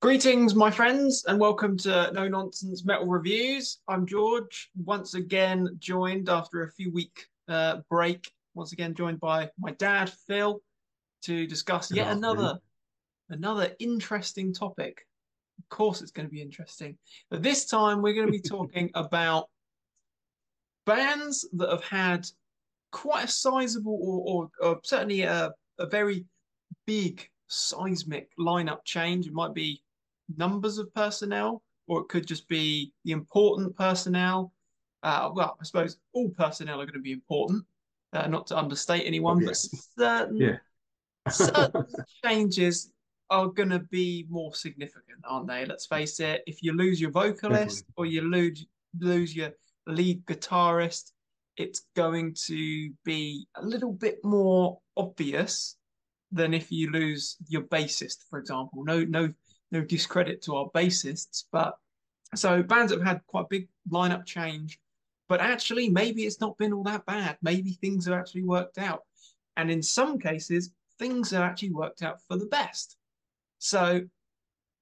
Greetings, my friends, and welcome to No Nonsense Metal Reviews. I'm George, once again joined after a few week break, once again joined by my dad, Phil, to discuss Good yet afternoon. another interesting topic. Of course, it's going to be interesting, but this time we're going to be talking about bands that have had quite a sizable or certainly a very big seismic lineup change. It might be numbers of personnel, or it could just be the important personnel. Well, I suppose all personnel are going to be important, not to understate Oh anyone, but yeah, certain yeah, certain changes are going to be more significant, aren't they? Let's face it. If you lose your definitely. vocalist or you lose your lead guitarist, it's going to be a little bit more obvious than if you lose your bassist, for example. No discredit to our bassists, but so bands have had quite a big lineup change, but actually maybe it's not been all that bad. Maybe things have actually worked out. And in some cases, things have actually worked out for the best. So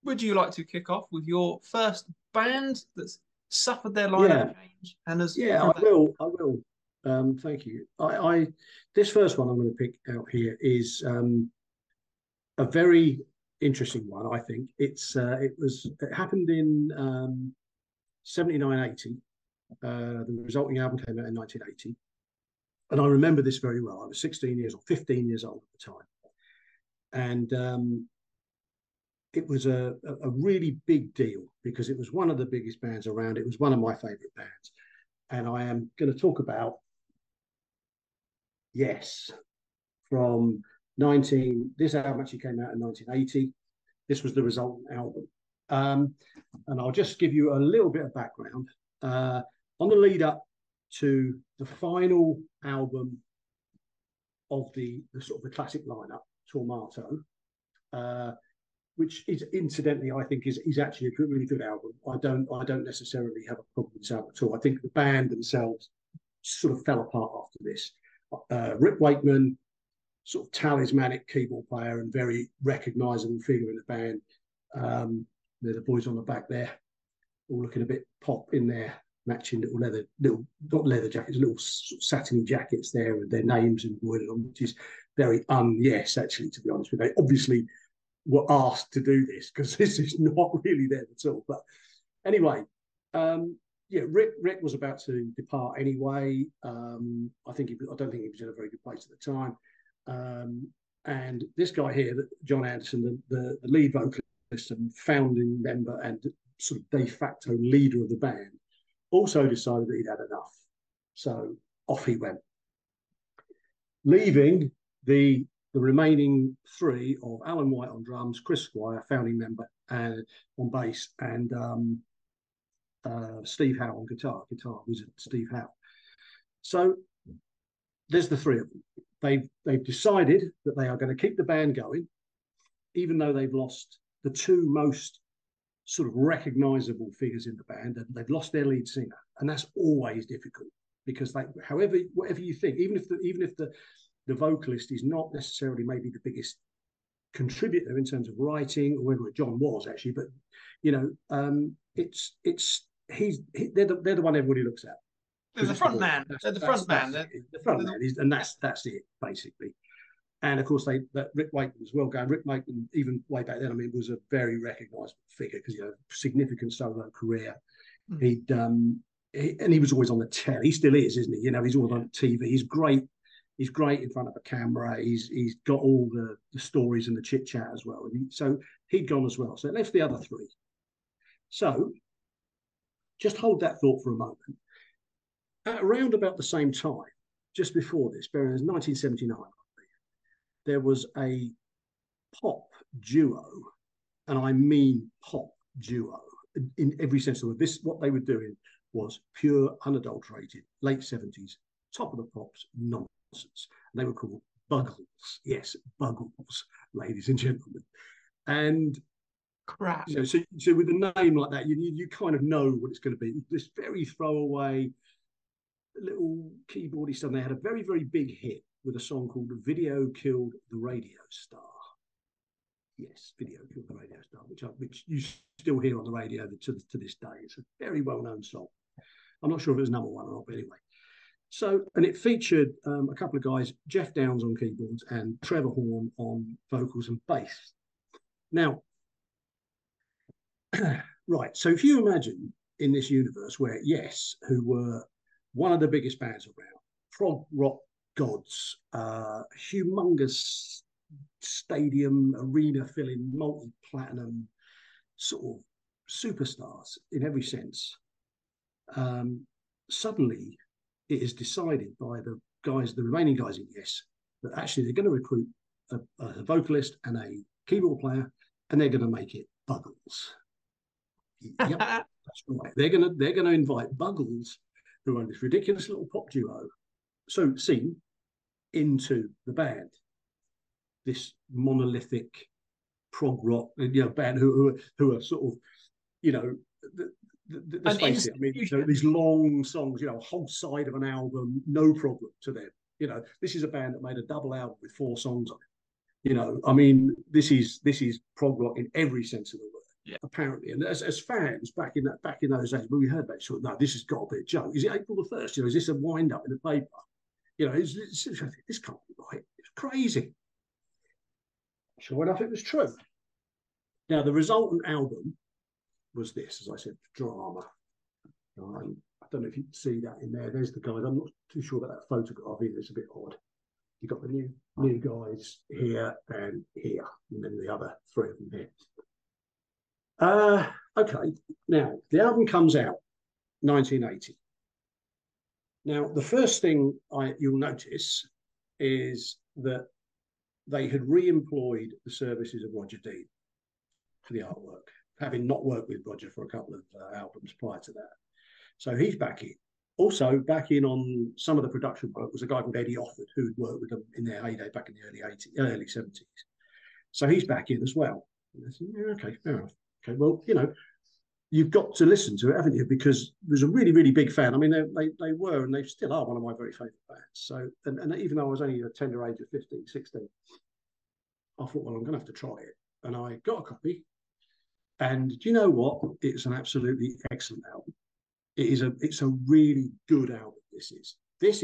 would you like to kick off with your first band that's suffered their lineup Yeah, change and has yeah. I prevailed? will. I will. Thank you. This first one I'm going to pick out here is a very interesting one. I think it happened in 79, 80. The resulting album came out in 1980, and I remember this very well. I was 16 years or 15 years old at the time, and it was a really big deal because it was one of the biggest bands around. It was one of my favourite bands, and I am going to talk about Yes from 19. This album actually came out in 1980. This was the resultant album, um, and I'll just give you a little bit of background on the lead up to the final album of the sort of the classic lineup, Tormato. Uh, which is incidentally I think is actually a really good album. I don't necessarily have a problem with this album at all. I think the band themselves sort of fell apart after this. Rick Wakeman, sort of talismanic keyboard player and very recognisable figure in the band. The boys on the back there, all looking a bit pop in their matching little not leather jackets, little sort of satiny jackets there with their names embroidered on, which is very yes, actually, to be honest with you. They obviously were asked to do this because this is not really them at all. But anyway, yeah, Rick was about to depart anyway. I don't think he was in a very good place at the time. And this guy here, John Anderson, the lead vocalist and founding member and sort of de facto leader of the band, also decided that he'd had enough. So off he went, leaving the remaining three of Alan White on drums, Chris Squire, founding member, and on bass, and Steve Howe on guitar wizard Steve Howe. So there's the three of them. They've decided that they are going to keep the band going, even though they've lost the two most sort of recognisable figures in the band, and they've lost their lead singer, and that's always difficult because whatever you think, even if the vocalist is not necessarily maybe the biggest contributor in terms of writing, or whether John was actually, but it's they're the one everybody looks at They're because the it's the front boy. man. That's They're the that's front man. that's it. The front man is, and Yeah. that's it basically. And of course, that Rick Wakeman as well. Going Rick Wakeman, even way back then, I mean, was a very recognisable figure because significant solo career. Mm. And he was always on the telly. He still is, isn't he? He's always Yeah. on TV. He's great. He's great in front of a camera. He's got all the stories and the chit chat as well. So he'd gone as well. So it left the other three. So just hold that thought for a moment. At around about the same time, just before this, bearing in 1979, there was a pop duo, and I mean pop duo in every sense of the word. This, what they were doing was pure, unadulterated, late 70s, top of the pops nonsense. And they were called Buggles. Yes, Buggles, ladies and gentlemen. And Crap. so with a name like that, you kind of know what it's going to be. This very throwaway little keyboardy stuff. They had a very, very big hit with a song called "Video Killed the Radio Star." Yes, Video Killed the Radio Star, which you still hear on the radio to this day. It's a very well-known song. I'm not sure if it was number one or not, but anyway. So, and it featured a couple of guys, Jeff Downes on keyboards and Trevor Horn on vocals and bass. Now, right, so if you imagine in this universe where Yes, who were one of the biggest bands around, prog rock gods, humongous stadium, arena filling, multi-platinum sort of superstars in every sense, suddenly it is decided by the remaining guys in Yes, that actually they're going to recruit a vocalist and a keyboard player, and they're going to make it Buggles. Yep, that's right. They're gonna invite Buggles, who are this ridiculous little pop duo, scene, into the band. This monolithic prog rock, band who are sort of, let's face it. I mean, these long songs, a whole side of an album, no problem to them. This is a band that made a double album with 4 songs on it. I mean, this is prog rock in every sense of the word. Yeah. Apparently, and as fans back in those days, when we heard that, no, this has got to be a joke. Is it April the 1st? Is this a wind up in the paper? This can't be right. It's crazy. Sure enough, it was true. Now, the resultant album was this, as I said, Drama. I don't know if you can see that in there. There's the guys. I'm not too sure about that photograph either. It's a bit odd. You've got the new guys here and here, and then the other 3 of them here. Okay, now the album comes out 1980. Now, the first thing you'll notice is that they had re-employed the services of Roger Dean for the artwork, having not worked with Roger for a couple of albums prior to that. So he's back in. Also, back in on some of the production work was a guy called Eddie Offord, who'd worked with them in their heyday back in the early 70s. So he's back in as well. I said, yeah, okay, fair enough. Okay, well, you've got to listen to it, haven't you? Because there's a really, really big fan. I mean, they were and they still are one of my very favourite bands. So, and even though I was only a tender age of 15, 16, I thought, well, I'm going to have to try it. And I got a copy. And do you know what? It's an absolutely excellent album. It's a really good album. This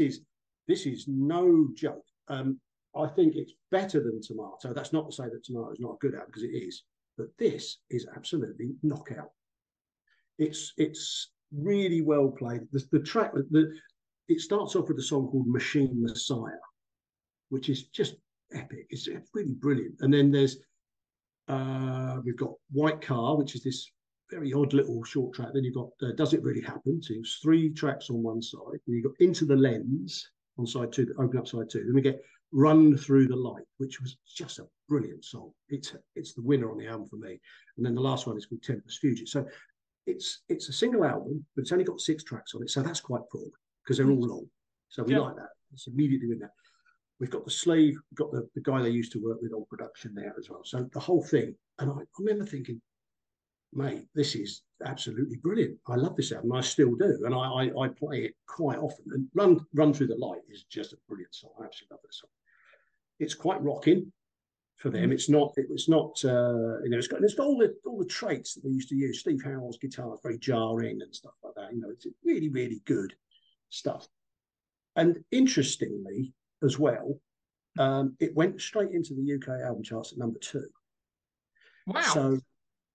is no joke. I think it's better than Tomato. That's not to say that Tomato is not a good album, because it is. But this is absolutely knockout. It's really well played. The track, it starts off with a song called Machine Messiah, which is just epic. It's really brilliant. And then we've got White Car, which is this very odd little short track. Then you've got Does It Really Happen? So it's 3 tracks on one side. Then you've got Into the Lens on side 2, that open up side 2. Then we get Run Through the Light, which was just a brilliant song. It's the winner on the album for me. And then the last one is called Tempest Fugit. So it's a single album, but it's only got 6 tracks on it. So that's quite prog, because they're all long. So we like that. It's immediately in that. We've got the sleeve, we've got the guy they used to work with on production there as well. So the whole thing. And I remember thinking, mate, this is absolutely brilliant. I love this album. I still do. And I play it quite often. And Run Through the Light is just a brilliant song. I absolutely love this song. It's quite rocking for them. It's not it's got all the traits that they used to use. Steve Howell's guitar is very jarring and stuff like that. It's really, really good stuff. And interestingly as well, it went straight into the UK album charts at number 2. Wow. So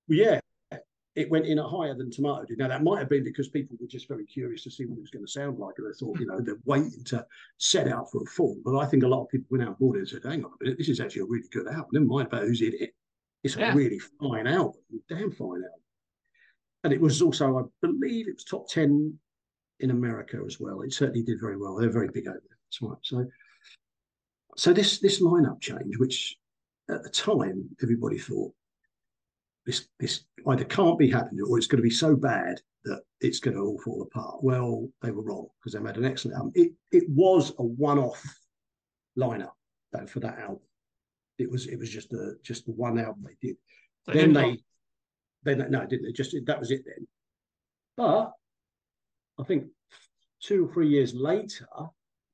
yeah, it went in at higher than Tomato did. Now, that might have been because people were just very curious to see what it was going to sound like. And they thought, they're waiting to set out for a fall. But I think a lot of people went out board and said, hang on a minute, this is actually a really good album. Never mind about who's in it. It's a really fine album, damn fine album. And it was also, I believe it was top 10 in America as well. It certainly did very well. They're very big over there. That's right. So this lineup change, which at the time everybody thought, this either can't be happening or it's going to be so bad that it's going to all fall apart. Well, they were wrong, because they made an excellent album. It was a one-off lineup for that album. It was just the one album they did. No, it didn't. That was it then. But I think 2 or 3 years later,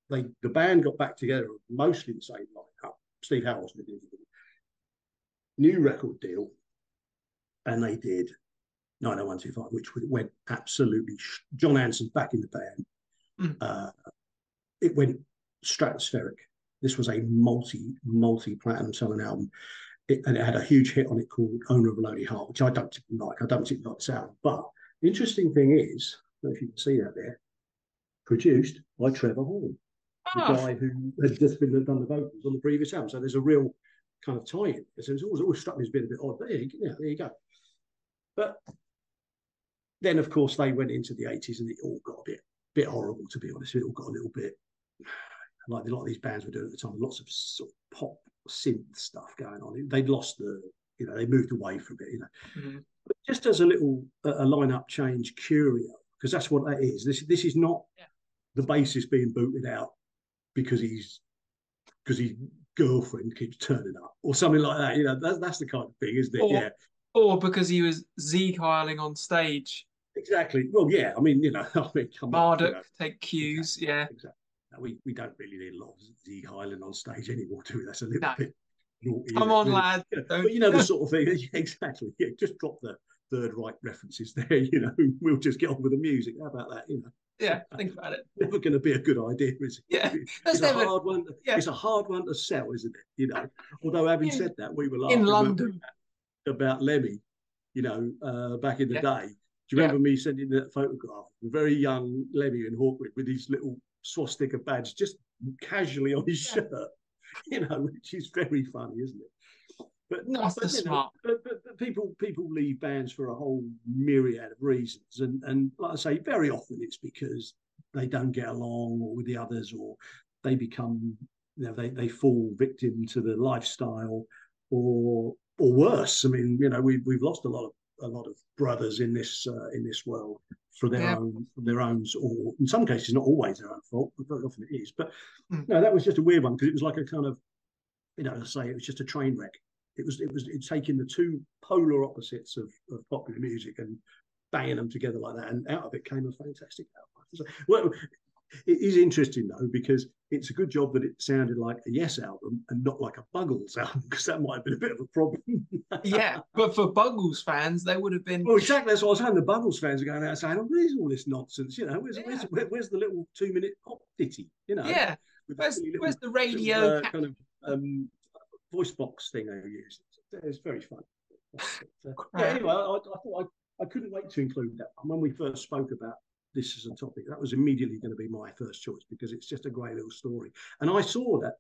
the band got back together, mostly the same lineup. Steve Howell's been in. new record deal, and they did 90125, which went absolutely. John Anson's back in the band. Mm. It went stratospheric. This was a multi-platinum selling album. And it had a huge hit on it called Owner of a Lonely Heart, which I don't particularly like. I don't particularly like the sound. But the interesting thing is, I don't know if you can see that there, produced by Trevor Horn, the Ah, guy who had just done the vocals on the previous album. So there's a real kind of tie-in. So it's always struck me as being a bit odd. But there you go. But then, of course, they went into the 80s and it all got a bit horrible, to be honest. It all got a little bit like a lot of these bands were doing at the time, lots of sort of pop synth stuff going on. They'd lost they moved away from it, mm-hmm. But just as a little lineup change, curio, because that's what that is. This is not the bassist being booted out because his girlfriend keeps turning up or something like that. That's the kind of thing, isn't it? Or because he was Zeeg-heiling on stage. Exactly. Well, yeah. I mean, come on. Marduk, take cues. Exactly, Yeah. Exactly. We don't really need a lot of Zeeg-heiling on stage anymore, do we? That's a little No. bit naughty. Come on, really. lad. But the sort of thing. Yeah, exactly. Yeah, just drop the Third Reich references there. We'll just get on with the music. How about that? Yeah, think about it. Never going to be a good idea, is it? Yeah, it's a hard one. Yeah. It's a hard one to sell, isn't it? Although having said that, we were laughing in London about Lemmy. Back in the day. Do you remember me sending that photograph? A very young Lemmy in Hawkwood with his little swastika badge just casually on his shirt, which is very funny, isn't it? But smart. But people leave bands for a whole myriad of reasons, and like I say, very often it's because they don't get along or with the others, or they become they fall victim to the lifestyle, or worse. I mean, we've lost a lot of brothers in this world for their own, or in some cases not always their own fault, but very often it is. But no, that was just a weird one because it was like a kind of, I say, it was just a train wreck. It's taking the two polar opposites of popular music and banging them together like that, and out of it came a fantastic album. So, well, it is interesting though, because it's a good job that it sounded like a Yes album and not like a Buggles album, because that might have been a bit of a problem. Yeah, but for Buggles fans, they would have been. Well, exactly. That's what I was saying. The Buggles fans are going out saying, "Oh, where's all this nonsense? Where's the little 2-minute pop ditty? Yeah. Where's the radio kind of voice box thing they use? It's very fun. Anyway, I thought I couldn't wait to include that. When we first spoke about this as a topic, that was immediately going to be my first choice because it's just a great little story. And I saw that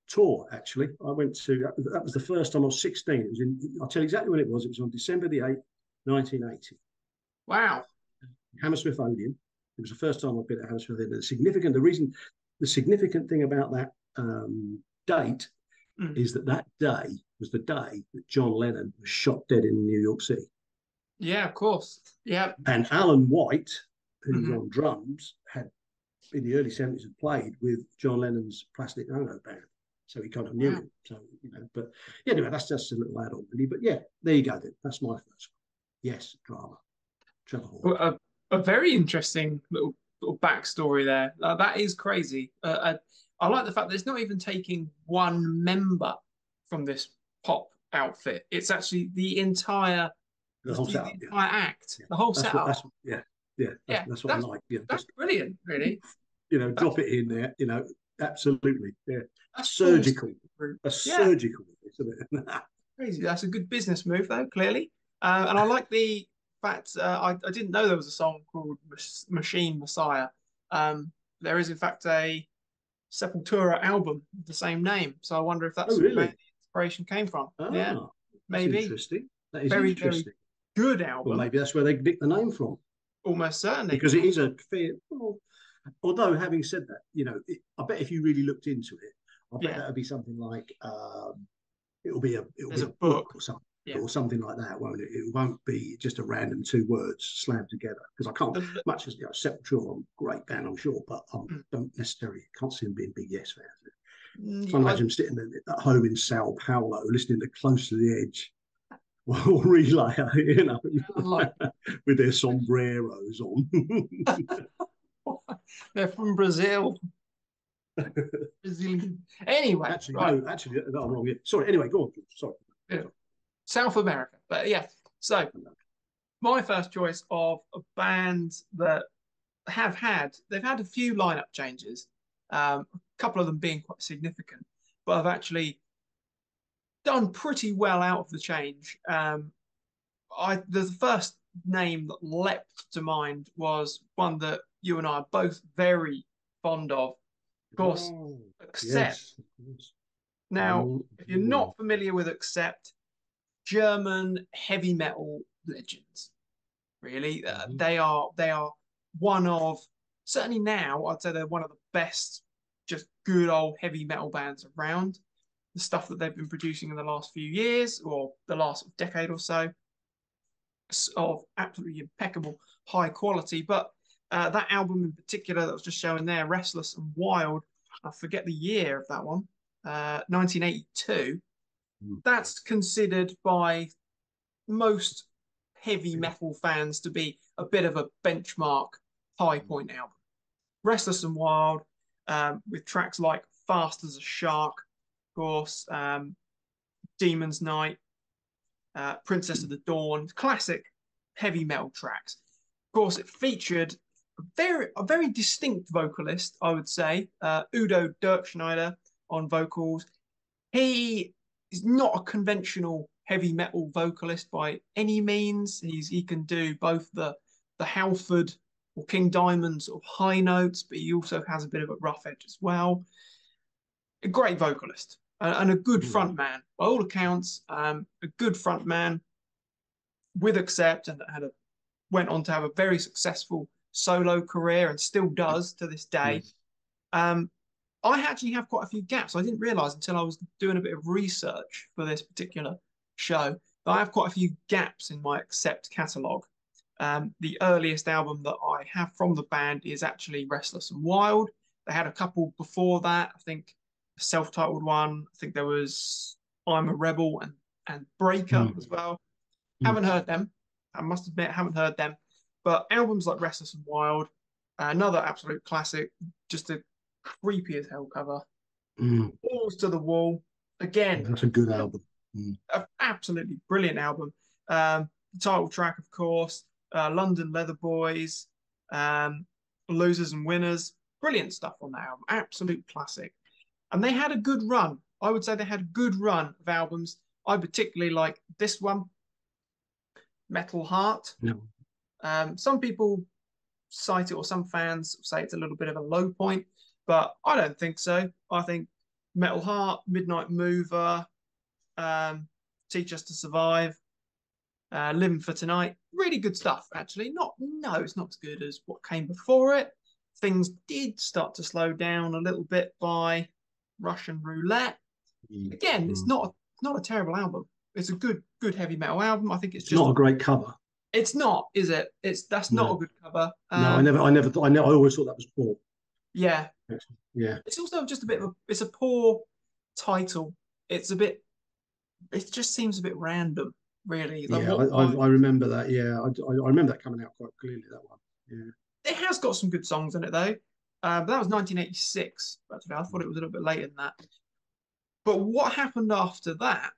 tour, actually. I went to, that was the first time I was 16. It was I'll tell you exactly when it was. It was on December the 8th, 1980. Wow. Hammersmith Odeon. It was the first time I've been at Hammersmith Odeon. The significant thing about that date is that day was the day that John Lennon was shot dead in New York City. Yeah, of course. Yeah. And Alan White, who was on drums, had in the early 70s had played with John Lennon's Plastic Ono band. So he kind of knew him. So, but anyway, that's just a little add-on, really. But yeah, there you go then. That's my first one. Yes, drama. Trevor Horn. A very interesting little backstory there. That is crazy. I like the fact that it's not even taking one member from this pop outfit. It's actually the entire entire act, the whole setup. That's what I like. Yeah, that's brilliant, really. Drop it in there. Absolutely. Yeah, that's surgical. Surgical, isn't it? Crazy. That's a good business move, though. Clearly, and I like the fact I didn't know there was a song called Machine Messiah. There is, in fact, a Sepultura album with the same name. So I wonder if that's where the inspiration came from. Maybe. Interesting. That is very, interesting. Very good album. Well, maybe that's where they picked the name from. Almost certainly. Because it is a fair. Well, although, having said that, I bet if you really looked into it, I bet that would be something like it'll be a book or something. Yeah. Or something like that, won't it? It won't be just a random 2 words slammed together. Because I can't, much as Sepultura, great band, I'm sure, but I don't necessarily can't see them being big Yes fans. I can imagine them sitting at home in Sao Paulo, listening to Close to the Edge, or Relay, with their sombreros on. They're from Brazil. Brazilian. Anyway, Actually, right. no, actually, no, I'm wrong. Yeah. Sorry. Anyway, go on. Sorry. Yeah. Sorry. South America. But yeah, so my first choice of a band that they've had a few lineup changes, a couple of them being quite significant, but have actually done pretty well out of the change. The first name that leapt to mind was one that you and I are both very fond of. Of course, Oh, Accept. yes, of course. Now, Mm, if you're mm, not familiar with Accept, German heavy metal legends. Really, mhm, they are one of, certainly now I'd say they're one of the best, just good old heavy metal bands around. The stuff that they've been producing in the last few years or the last decade or so of absolutely impeccable high quality. But that album in particular that was just showing there, Restless and Wild, I forget the year of that one, 1982. mm, That's considered by most heavy metal fans to be a bit of a benchmark high point album. Restless and Wild, with tracks like Fast as a Shark, of course, Demon's Night, Princess of the Dawn, classic heavy metal tracks. Of course, it featured a very distinct vocalist, I would say, Udo Dirkschneider on vocals. He is not a conventional heavy metal vocalist by any means. He can do both the Halford or King Diamond sort of high notes, but he also has a bit of a rough edge as well. A great vocalist and a good mm, front man, by all accounts. A good front man with Accept, and went on to have a very successful solo career and still does to this day. yes. Um, I actually have quite a few gaps. I didn't realize until I was doing a bit of research for this particular show that I have quite a few gaps in my Accept catalogue. The earliest album that I have from the band is actually Restless and Wild. They had a couple before that. I think a self-titled one. I think there was I'm a Rebel and Breaker Mm, as well. mm, Haven't heard them. I must admit, haven't heard them. But albums like Restless and Wild, another absolute classic, just a creepy as hell cover. mm. Balls to the Wall, again, That's a good album. Mm, an absolutely brilliant album. The title track, of course, London Leather Boys, um, Losers and Winners, brilliant stuff on that album, absolute classic. And they had a good run. I would say they had a good run of albums. I particularly like this one, Metal Heart. no. Some people cite it, or some fans say it's a little bit of a low point, but I don't think so. I think Metal Heart, Midnight Mover, Teach Us to Survive, Living for Tonight, really good stuff, actually. No, it's not as good as what came before it. Things did start to slow down a little bit by Russian Roulette. Mm, Again, mm. it's not a terrible album. It's a good heavy metal album. I think it's It's just not a great cover. it's not, is it? That's not a No, good cover. no. I always thought that was poor. Yeah, Actually. Yeah, it's also just a bit of it's a poor title. It's a bit. It just seems a bit random, really. Like yeah. what? I remember that. Yeah, I remember that coming out quite clearly. That one. Yeah. It has got some good songs in it though. But that was 1986. Actually, I thought it was a little bit later than that. But what happened after that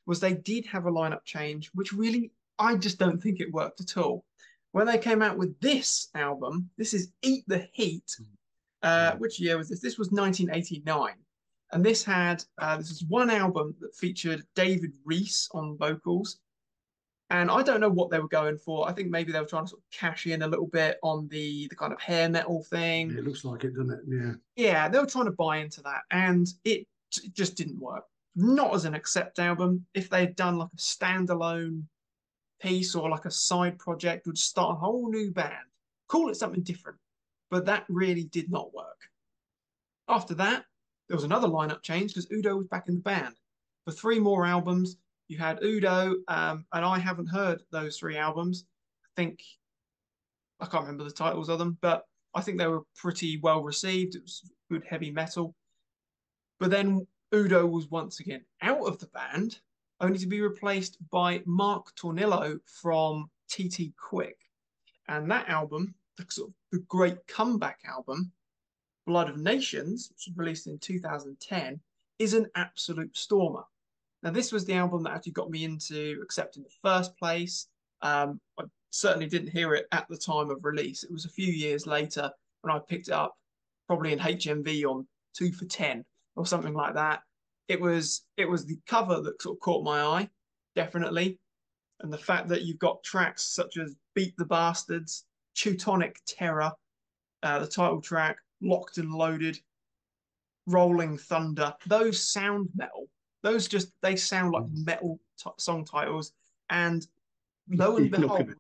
was they did have a lineup change, which really I just don't think it worked at all. When they came out with this album, this is Eat the Heat. Mm, Which year was this? This was 1989. And this is one album that featured David Reese on vocals. And I don't know what they were going for. I think maybe they were trying to sort of cash in a little bit on the kind of hair metal thing. it looks like it, doesn't it? Yeah. Yeah, they were trying to buy into that. And it just didn't work. Not as an Accept album. If they had done like a standalone piece or like a side project, would start a whole new band, call it something different. But that really did not work. After that, there was another lineup change because Udo was back in the band. For three more albums, you had Udo, and I haven't heard those three albums. I think I can't remember the titles of them, but I think they were pretty well received. It was good heavy metal. But then Udo was once again out of the band, only to be replaced by Mark Tornillo from TT Quick. And that album, the great comeback album, Blood of Nations, which was released in 2010, is an absolute stormer. Now, this was the album that actually got me into Accept in the first place. I certainly didn't hear it at the time of release. It was a few years later when I picked it up, probably in HMV on 2 for 10 or something like that. It was the cover that sort of caught my eye, definitely, and the fact that you've got tracks such as Beat the Bastards, Teutonic Terror, the title track, Locked and Loaded, Rolling Thunder. Those sound metal. Those just they sound like metal song titles. And lo and You're not behold, gonna.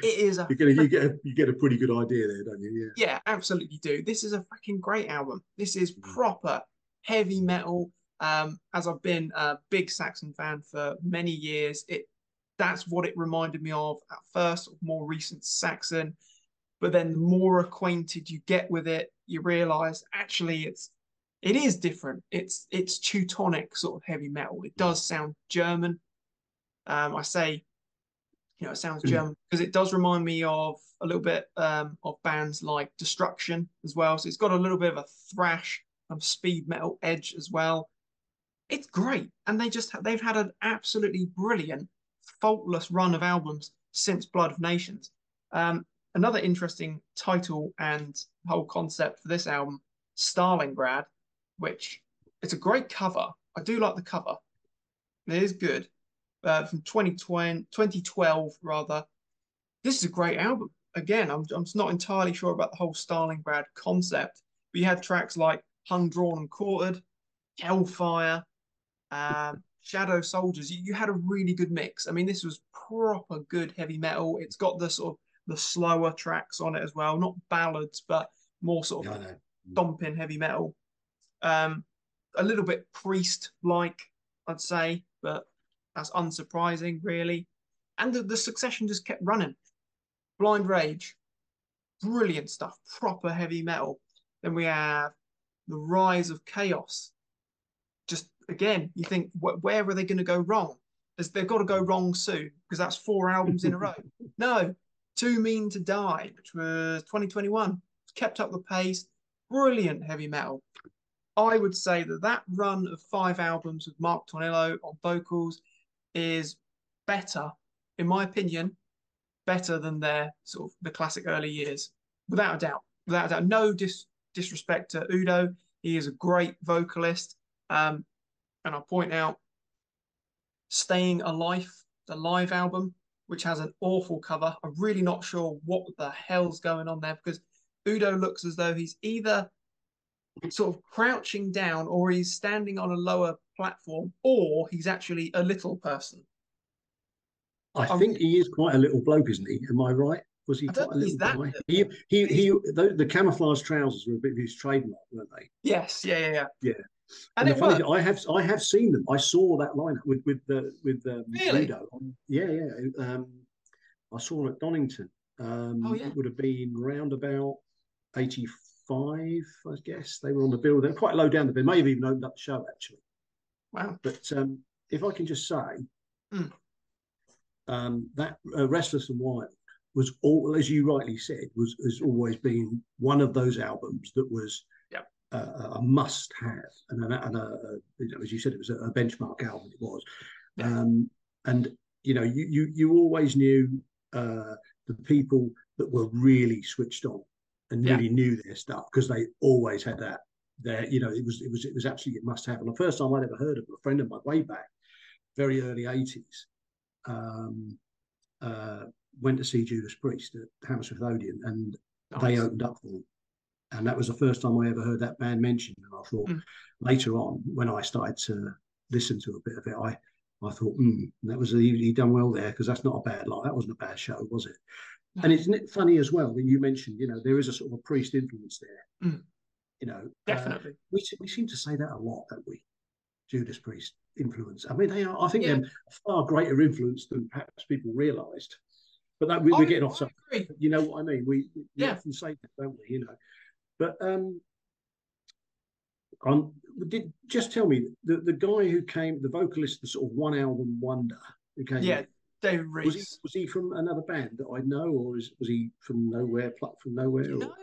it is a You're gonna. freaking You get a pretty good idea there, don't you? yeah, absolutely do. This is a freaking great album. This is Yeah. proper heavy metal. As I've been a big Saxon fan for many years, that's what it reminded me of at first, more recent Saxon. But then the more acquainted you get with it, you realise actually it is different. It's Teutonic sort of heavy metal. It does sound German. I say it sounds German because it does remind me of a little bit of bands like Destruction as well. So it's got a little bit of a thrash speed metal edge as well. It's great, and they've had an absolutely brilliant, faultless run of albums since Blood of Nations. Another interesting title and whole concept for this album, Stalingrad, which it's a great cover. I do like the cover. It is good. From 2020, 2012 rather. This is a great album. Again, I'm just not entirely sure about the whole Stalingrad concept, but you had tracks like Hung, Drawn, and Quartered, Hellfire, Shadow Soldiers. You had a really good mix. I mean, this was proper good heavy metal. It's got the sort of the slower tracks on it as well, not ballads, but more sort Yeah, of I know. stomping heavy metal. Um, a little bit Priest-like, I'd say, but that's unsurprising, really. And the succession just kept running. Blind Rage, brilliant stuff, proper heavy metal. Then we have The Rise of Chaos. Just again, you think, where are they going to go wrong? They've got to go wrong soon because that's 4 albums in a row. No, Too Mean to Die, which was 2021, kept up the pace. Brilliant heavy metal. I would say that run of 5 albums with Mark Tornillo on vocals is better, in my opinion, better than their sort of the classic early years, without a doubt. Without a doubt, no disrespect to Udo, he is a great vocalist. And I'll point out Staying Alive, the live album, which has an awful cover. I'm really not sure what the hell's going on there because Udo looks as though he's either sort of crouching down or he's standing on a lower platform or he's actually a little person. I I'm, think he is quite a little bloke, isn't he? Am I right? Was he I don't quite a think he's little that guy? little. The camouflage trousers were a bit of his trademark, weren't they? Yes, yeah, yeah, yeah. Yeah. And And the it funny worked. thing, I have seen them. I saw that lineup with Really? Udo. Yeah, yeah. I saw them at Donington. Oh, yeah. It would have been round about 85, I guess. They were on the bill. They're quite low down the bill. May have even opened up the show actually. Wow. But if I can just say, Mm, that Restless and Wild was all, as you rightly said, was has always been one of those albums that was yeah, a must-have, as you said, it was a benchmark album. It was, yeah, um, and you always knew the people that were really switched on and yeah. really knew their stuff because they always had that. There, it was absolutely a must-have. And the first time I'd ever heard of it, a friend of mine way back, very early '80s, um, uh, went to see Judas Priest at Hammersmith Odeon, and they Nice. opened up for them. And that was the first time I ever heard that band mentioned. And I thought Mm, later on, when I started to listen to a bit of it, I thought, that was he done well there because that's not a bad line. That wasn't a bad show, was it? no, And isn't it funny as well that you mentioned, there is a sort of a Priest influence there. mm, You know, definitely. we seem to say that a lot, don't we? Judas Priest influence. I mean, they are. I think Yeah, they're a far greater influence than perhaps people realised. But that we're getting off I subject. agree. You know what I mean? We Yeah. often say that, don't we? But did just tell me the guy who came, the vocalist, the sort of one album wonder who came Yeah, in. David Was he Reese. was he from another band that I know, or was he from nowhere, plucked from nowhere? You Or know,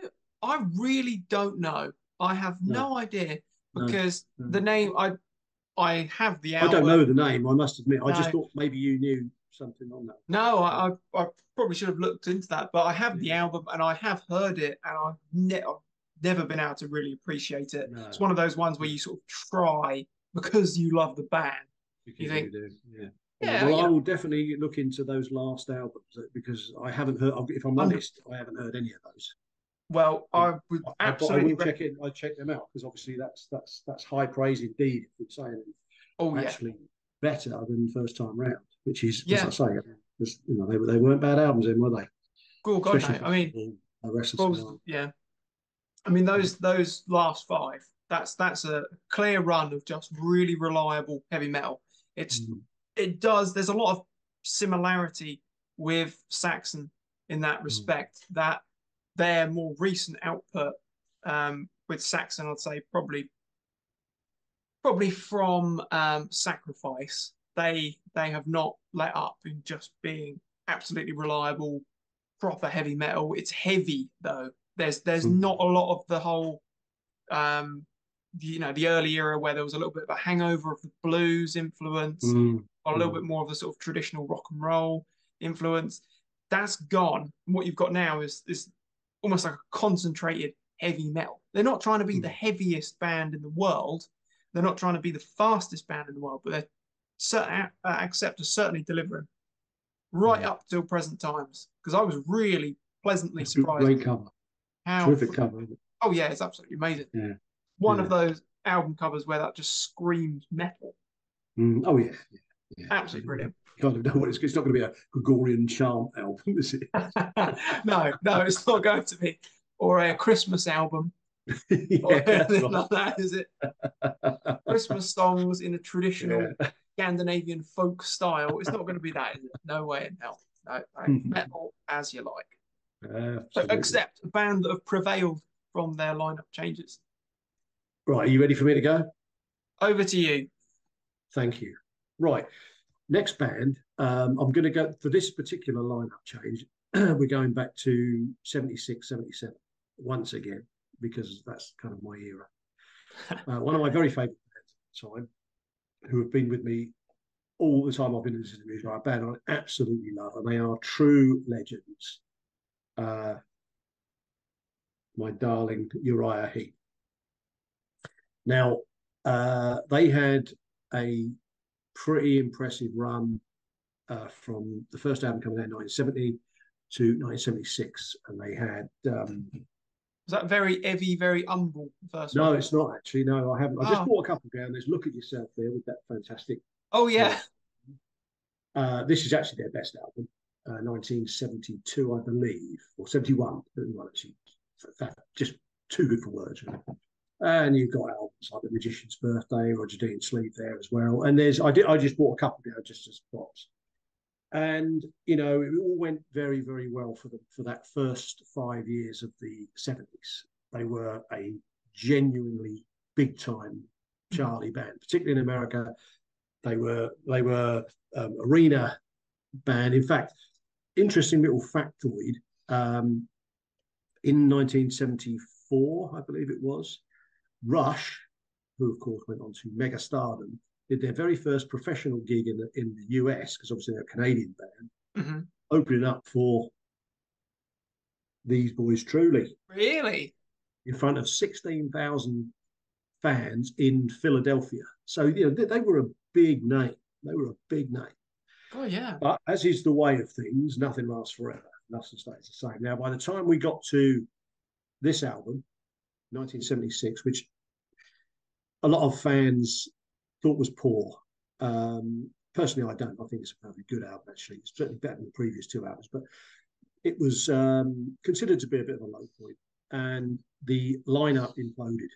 I really don't know. I have No, no idea no, because no. the name I have the I don't know album. the name. I must admit. I just No, thought maybe you knew something on that. no, But, I probably should have looked into that, but I have the yeah, album and I have heard it, and I've never been able to really appreciate it. It's no, one of those ones where no, you sort of try because you love the band. You because you think, do. Yeah. Yeah. yeah, Well, you I know, will definitely look into those last albums because I haven't heard. If I'm 100. honest, I haven't heard any of those. Well, I would But I absolutely will check recommend. it. I check them out because obviously that's high praise indeed. If it's saying Oh yeah, actually better than first time round, which is, as I yeah. say, they weren't bad albums, then were they? Oh God, no. Especially I for mean, the rest of what some was time. yeah. I mean, Yeah. those last five. That's a clear run of just really reliable heavy metal. It's Mm, it does. There's a lot of similarity with Saxon in that mm, respect. That their more recent output with Saxon, I'd say probably from Sacrifice, they have not let up in just being absolutely reliable, proper heavy metal. It's heavy though. There's not mm, a lot of the whole the early era where there was a little bit of a hangover of the blues influence, mm, or a little mm, bit more of the sort of traditional rock and roll influence. That's gone. And what you've got now is almost like a concentrated heavy metal. They're not trying to be the mm, heaviest band in the world. They're not trying to be the fastest band in the world, but they're accept are certainly delivering right mm. up till present times. Because I was really pleasantly That's good, surprised great cover, how. terrific cover. Isn't it? Oh yeah, it's absolutely amazing. Yeah, One of yeah. those album covers where that just screams metal. Oh yeah, yeah, yeah. Absolutely You brilliant. kind of know what it's. It's not going to be a Gregorian chant album, is it? No, no, it's not going to be. Or a Christmas album or Yeah, that's anything right. like that, is it? Christmas songs in a traditional Yeah. Scandinavian folk style. It's not going to be that, is it? No way in hell. No, no. Metal as you like. So Absolutely. accept a band that have prevailed from their lineup changes. Right, are you ready for me to go? Over to you. Thank you. Right, next band. I'm going to go for this particular lineup change. We're going back to 76, 77 once again, because that's kind of my era. One of my very favourite bands at the time, who have been with me all the time I've been listening to music, a band I absolutely love, and they are true legends. Uh, my darling Uriah Heep. Now, they had a pretty impressive run from the first album coming out in 1970 to 1976, and they had Was that very heavy, very humble, the first one? no, it's not actually. No, I haven't. I just Oh, bought a couple down. There's Look at Yourself there with that fantastic oh yeah. voice. This is actually their best album, 1972, I believe, or 71. Actually, just too good for words. Really. And you've got albums like The Magician's Birthday, Roger Dean Sleep there as well. And I just bought a couple down just as props. And it all went very, very well for them for that first 5 years of the 70s. They were a genuinely big time Charlie band, particularly in America. They were arena band. In fact, interesting little factoid. Um, in 1974, I believe it was, Rush, who of course went on to mega stardom, did their very first professional gig in the US, because obviously they're a Canadian band, Mm-hmm. opening up for these boys truly Really? in front of 16,000 fans in Philadelphia. So they were a big name. They were a big name. Oh yeah. But as is the way of things, nothing lasts forever. Nothing stays the same. Now, by the time we got to this album, 1976, which a lot of fans thought was poor. Personally, I don't. I think it's a very good album, actually. It's certainly better than the previous two albums, but it was considered to be a bit of a low point. And the lineup imploded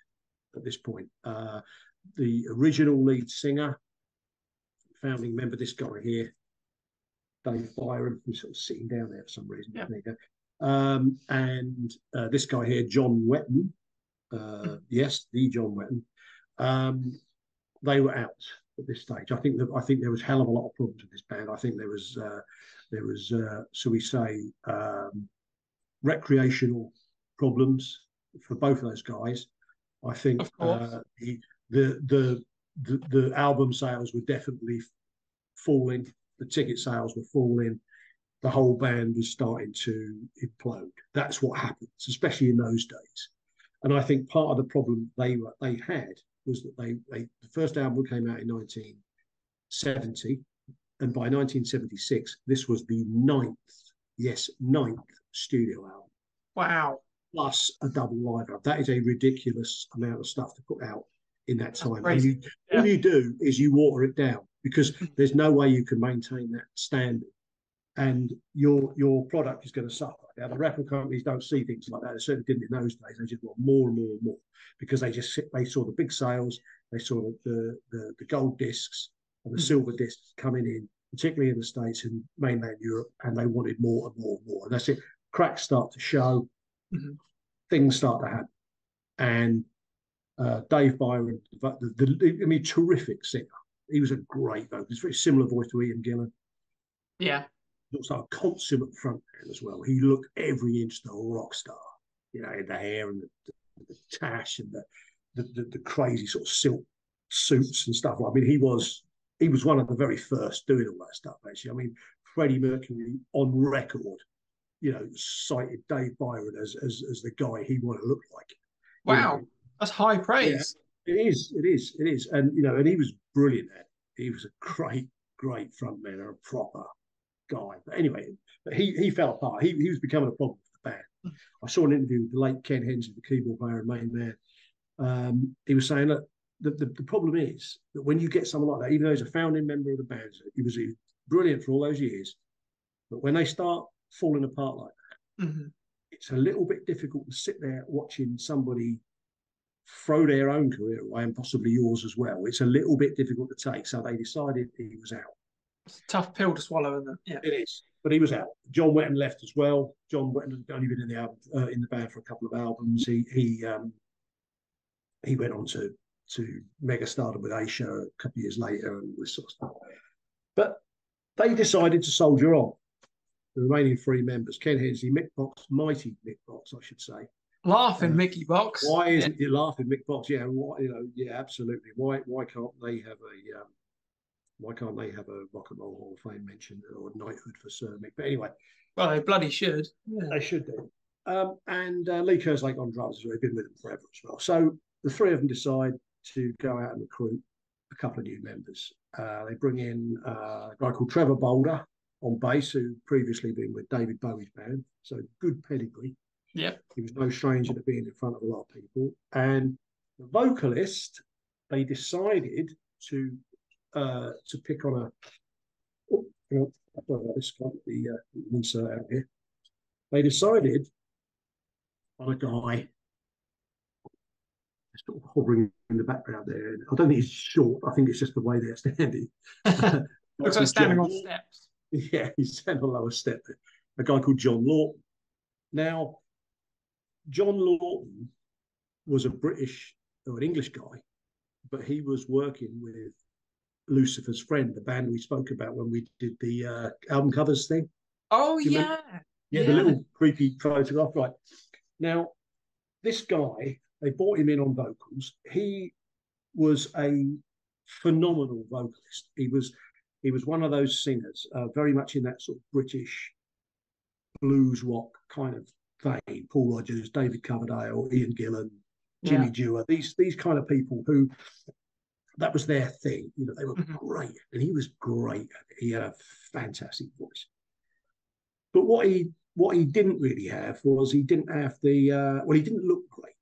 at this point. The original lead singer, founding member, this guy here, Dave Byron, who's sort of sitting down there for some reason. Yeah. There you go. And this guy here, John Wetton, yes, the John Wetton, they were out at this stage. I think there was a hell of a lot of problems with this band. I think there was so we say recreational problems for both of those guys. I think Of course. the album sales were definitely falling. The ticket sales were falling. The whole band was starting to implode. That's what happens, especially in those days. And I think part of the problem they had was that the first album came out in 1970, and by 1976, this was the ninth, yes, ninth studio album, Wow. plus a double live album. That is a ridiculous amount of stuff to put out in that That's time. And crazy. all Yeah. you do is you water it down because there's no way you can maintain that standard, and your product is going to suffer. Now, the record companies don't see things like that. They certainly didn't in those days. They just want more and more and more because they saw the big sales, they saw the gold discs and the Mhm. silver discs coming in, particularly in the States and mainland Europe, and they wanted more and more and more. And that's it. Cracks start to show, Mhm. things start to happen, and Dave Byron, I mean, terrific singer. He was a great vocalist, very similar voice to Ian Gillan. Yeah. Looks like a consummate frontman as well. He looked every inch the rock star, you know, in the hair and the tash and the crazy sort of silk suits and stuff. I mean, he was one of the very first doing all that stuff. Actually, I mean, Freddie Mercury on record, you know, cited Dave Byron as the guy he wanted to look like. You know, Wow. That's high yeah, praise. it is, and you know, and he was brilliant at it. He was a great frontman and a proper guy. But anyway, he fell apart. He was becoming a problem for the band. I saw an interview with the late Ken Hensley, the keyboard player and main man. He was saying that the problem is that when you get someone like that, even though he's a founding member of the band, he was brilliant for all those years, but when they start falling apart like that, Mhm. it's a little bit difficult to sit there watching somebody throw their own career away and possibly yours as well. It's a little bit difficult to take. So they decided he was out. It's a tough pill to swallow, isn't it? Yeah. It is, but he was out. John Wetton left as well. John Wetton had only been in the album, in the band for a couple of albums. He went on to mega stardom with Aisha a couple of years later and this sort of stuff. But they decided to soldier on. The remaining three members: Ken Hensley, Mick Box, mighty Mick Box, I should say. Laughing Mickey Box. Why Yeah. isn't you laughing, Mick Box? Yeah, you know, yeah, absolutely. Why can't they have a why can't they have a Rock and Roll Hall of Fame mention or a knighthood for Sir Mick? But anyway, Well, they bloody should. Yeah. they should do. And Lee Kerslake on drums has been with them forever as well. So the three of them decide to go out and recruit a couple of new members. They bring in a guy called Trevor Bolder on bass, who previously been with David Bowie's band, so good pedigree. Yeah. He was no stranger to being in front of a lot of people. And the vocalist, they decided to pick on a. Oh, you know, this can't be insert out here. They decided on a guy sort of hovering in the background there. I don't think he's short. I think it's just the way they're standing. Looks like standing on steps. Yeah, he's standing on a lower step there. A guy called John Lawton. Now, John Lawton was a British or an English guy, but he was working with Lucifer's Friend, the band we spoke about when we did the album covers thing. Oh Do you remember? yeah. Yeah, the Yeah. little creepy photograph. Right. Now, this guy, they brought him in on vocals. He was a phenomenal vocalist. He was one of those singers, very much in that sort of British blues rock kind of vein. Paul Rodgers, David Coverdale, Ian Gillan, Yeah. Jimmy Dewar. These kind of people who that was their thing. You know, they were great, and he was great. He had a fantastic voice. But what he didn't really have was he didn't have the he didn't look great.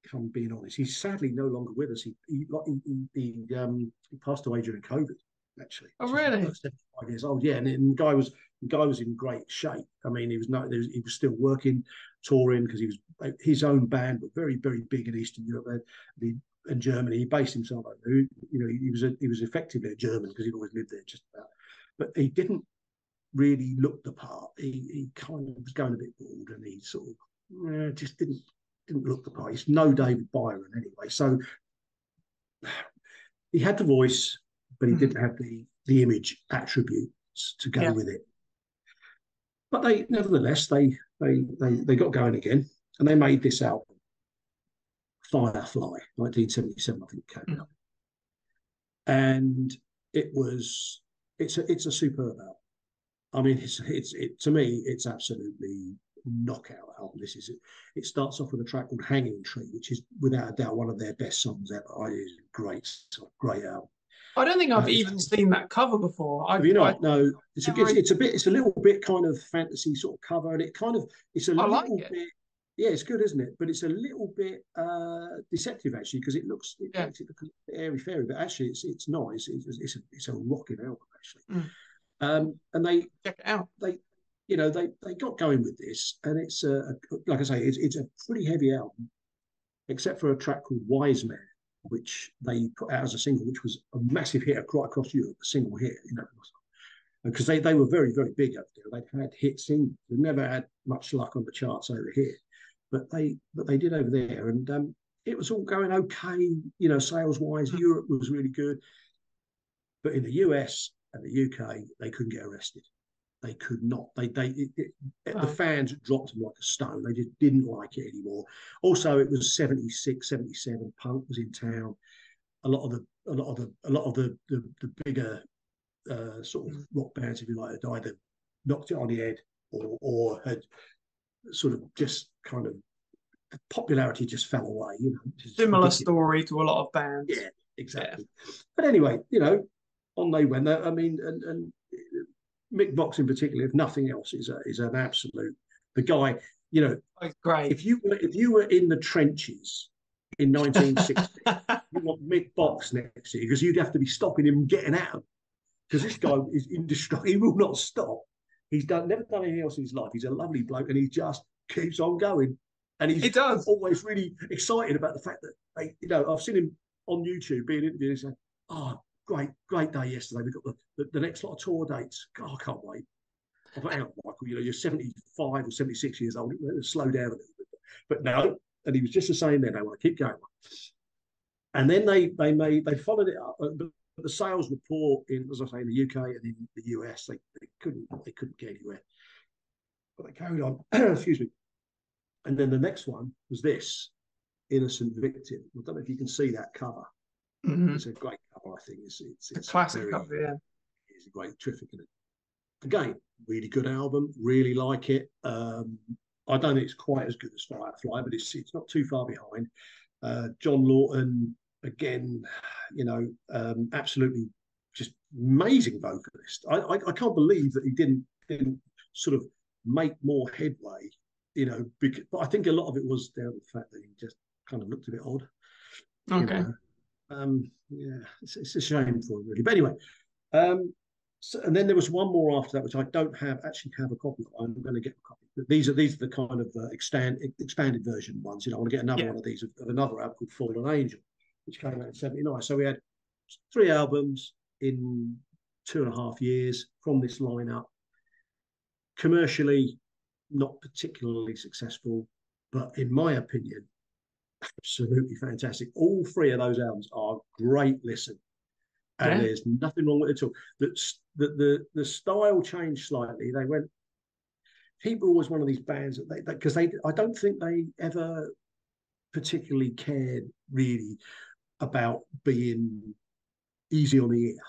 If I'm being honest, he's sadly no longer with us. He passed away during COVID, actually. Oh really? 75 years old. Yeah, and the guy was in great shape. I mean, he was still working, touring because he was his own band, but very big in Eastern Europe and Germany. He based himself over there. You know, he was effectively a German because he'd always lived there just about. But he didn't really look the part. He kind of was going a bit bald, and he sort of just didn't look the part. He's no David Byron anyway. So he had the voice, but he didn't have the image attributes to go with it. But nevertheless they got going again, and they made this album. Firefly, 1977, I think it came Mm. out, and it's a superb album. I mean, to me, it's absolutely knockout album. This is it. It starts off with a track called "Hanging Tree," which is without a doubt one of their best songs ever. It's a great album. I don't think I've It's even seen that cover before. Have you I not? No, never. it's a little bit kind of fantasy sort of cover, and it's a I like little it. bit, yeah, it's good, isn't it? But it's a little bit deceptive actually because it Yeah. makes it look a bit airy fairy, but actually it's not. It's a rocking album actually. Mm. And Check it out. they they got going with this, and it's like I say, it's a pretty heavy album, except for a track called Wise Man, which they put out as a single, which was a massive hit right across Europe, a single hit, because they were very, very big over there. They'd had hit singles. They've never had much luck on the charts over here, but they did over there, and it was all going okay, sales wise. Mm. Europe was really good, but in the US and the UK, they couldn't get arrested. They could not. The Oh. fans dropped them like a stone. They just didn't like it anymore. Also, it was 76, 77. Punk was in town. A lot of the bigger sort of Mm. rock bands, if you like, had either knocked it on the head or had sort of just kind of the popularity just fell away. It's Similar ridiculous. story to a lot of bands. Yeah, Yeah. exactly. But anyway, on they went. I mean, and Mick Box in particular, if nothing else, is an absolute the guy. Oh, great. If you were in the trenches in 1960, you want Mick Box next to you because you'd have to be stopping him getting out because this guy is indestructible. He will not stop. He's never done anything else in his life. He's a lovely bloke, and he just keeps on going. And he's It does. always really excited about the fact that I've seen him on YouTube being interviewed and saying, "Oh, great day yesterday. We've got the next lot of tour dates. God, I can't wait." I thought, "Hang on, Michael, you're 75 or 76 years old. Slow down a little bit." But no, and he was just the same then. They want to keep going. And then they followed it up. But the sales were poor in, as I say, in the UK and in the US. They couldn't get anywhere. But they carried on. Excuse me. And then the next one was this, Innocent Victim. I don't know if you can see that cover. Mm-hmm. It's a great cover, I think. It's a classic cover, yeah. It's a great, terrific. Again, really good album. Really like it. I don't think it's quite as good as Firefly, but it's not too far behind. John Lawton, again, absolutely just amazing vocalist. I can't believe that he didn't sort of make more headway. But I think a lot of it was down to the fact that he just kind of looked a bit odd. Okay. Yeah, it's a shame for him, really. But anyway, and then there was one more after that, which I don't actually have a copy of. I'm going to get a copy. But these are the kind of expanded version ones. I want to get another one of these of another album called Fallen Angel, which came out in '79. So we had 3 albums in 2.5 years from this lineup. Commercially, not particularly successful, but in my opinion, absolutely fantastic. All 3 of those albums are great listen, and there's nothing wrong with it at all. The style changed slightly. They went. Heep were always one of these bands because I don't think they ever particularly cared really about being easy on the ear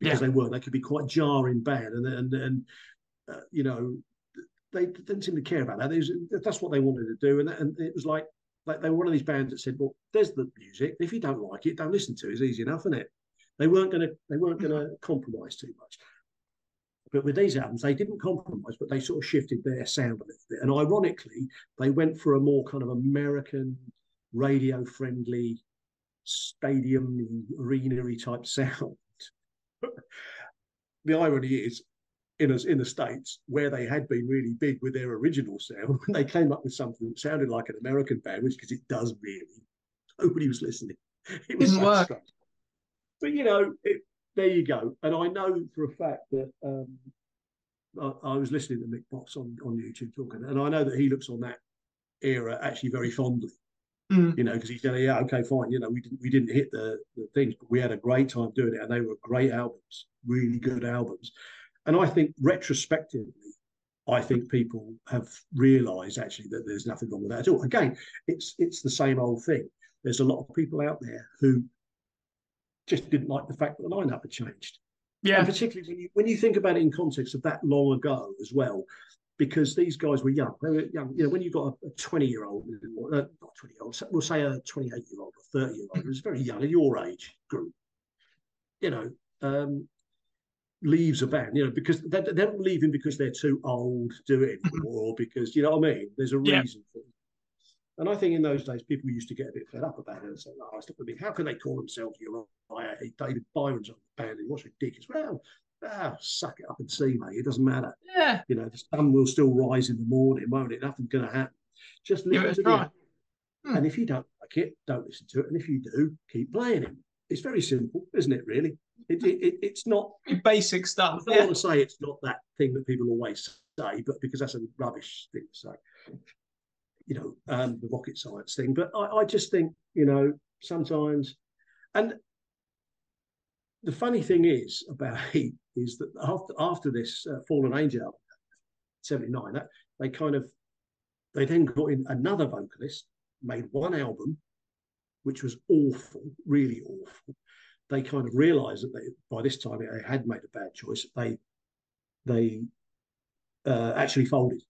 because they weren't. They could be quite jarring band, and they didn't seem to care about that. That's what they wanted to do, and it was like they were one of these bands that said, "Well, there's the music. If you don't like it, don't listen to it. It's easy enough, isn't it?" They weren't going to compromise too much. But with these albums, they didn't compromise, but they sort of shifted their sound a little bit. And ironically, they went for a more kind of American, radio-friendly, stadium arena-y type sound. The irony is, in the States, where they had been really big with their original sound, when they came up with something that sounded like an American band, which because it does really, nobody was listening. It was Didn't so work. strange. But there you go. And I know for a fact that I was listening to Mick Box on YouTube talking, and I know that he looks on that era actually very fondly. Because he said, "Yeah, okay, fine. We didn't hit the things, but we had a great time doing it, and they were great albums, really good albums." And I think retrospectively, people have realised actually that there's nothing wrong with that at all. Again, it's the same old thing. there's a lot of people out there who just didn't like the fact that the lineup had changed. And Yeah. particularly when you think about it in context of that long ago as well, because these guys were young. They were young. You know, when you've got a 20-year-old, not 20-year-old, we'll say a 28-year-old or 30-year-old who's very young, in your age group, you know, leaves a band, you know, because they don't leave him because they're too old to do it anymore, or because, you know what I mean? There's a Yeah. reason for it. And I think in those days, people used to get a bit fed up about it and say, "Oh, it's not going to be. How can they call themselves Uriah? David Byron's on the band, and what's ridiculous? Well, suck it up and see, mate. It doesn't matter. Yeah. You know, the sun will still rise in the morning, won't it? Nothing's going to happen. Just Give listen it a to the try. album. And if you don't like it, don't listen to it. And if you do, keep playing it. It's very simple, isn't it, really? It's not, Basic I stuff. don't Yeah. want to say it's not that thing that people always say, but because that's a rubbish thing to say, you know, the rocket science thing. But I just think, you know, sometimes, and the funny thing is about Heep is that after this Fallen Angel album, 79, that they then got in another vocalist, made one album, which was awful, really awful. They kind of realised that by this time they had made a bad choice. They actually folded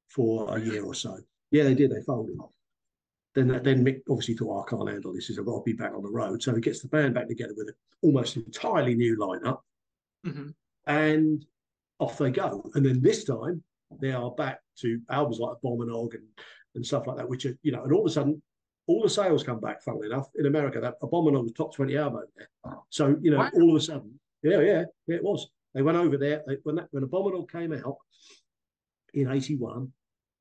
for a year or so. Yeah, they did. They folded. Then Mick obviously thought, oh, I can't handle this. I've got to be back on the road. So he gets the band back together with an almost entirely new lineup, and off they go. And then this time they are back to albums like Bomb and Og and stuff like that, which are, you know, and all of a sudden all the sales come back, funnily enough, in America. That Bomb and Og was top 20 album over there. So, you know, Wow. all of a sudden, yeah, it was. They went over there. When a Bomb and Og came out in 81,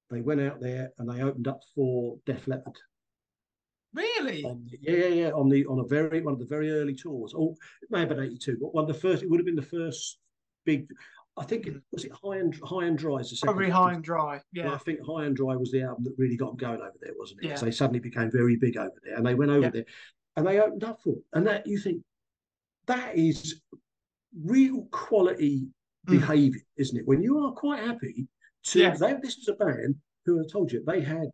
they went out there and they opened up for Def Leppard. Really? On one of the very early tours. Oh, it may have been 82, but one of the first. It would have been the first big. I think it was it High and Dry is the second. Probably High and Dry. Yeah. And I think High and Dry was the album that really got them going over there, wasn't it? Because Yeah. they suddenly became very big over there, and they went over there, and they opened up for it. And that, you think, that is real quality behaviour, isn't it? When you are quite happy to. This was a band who I told you they had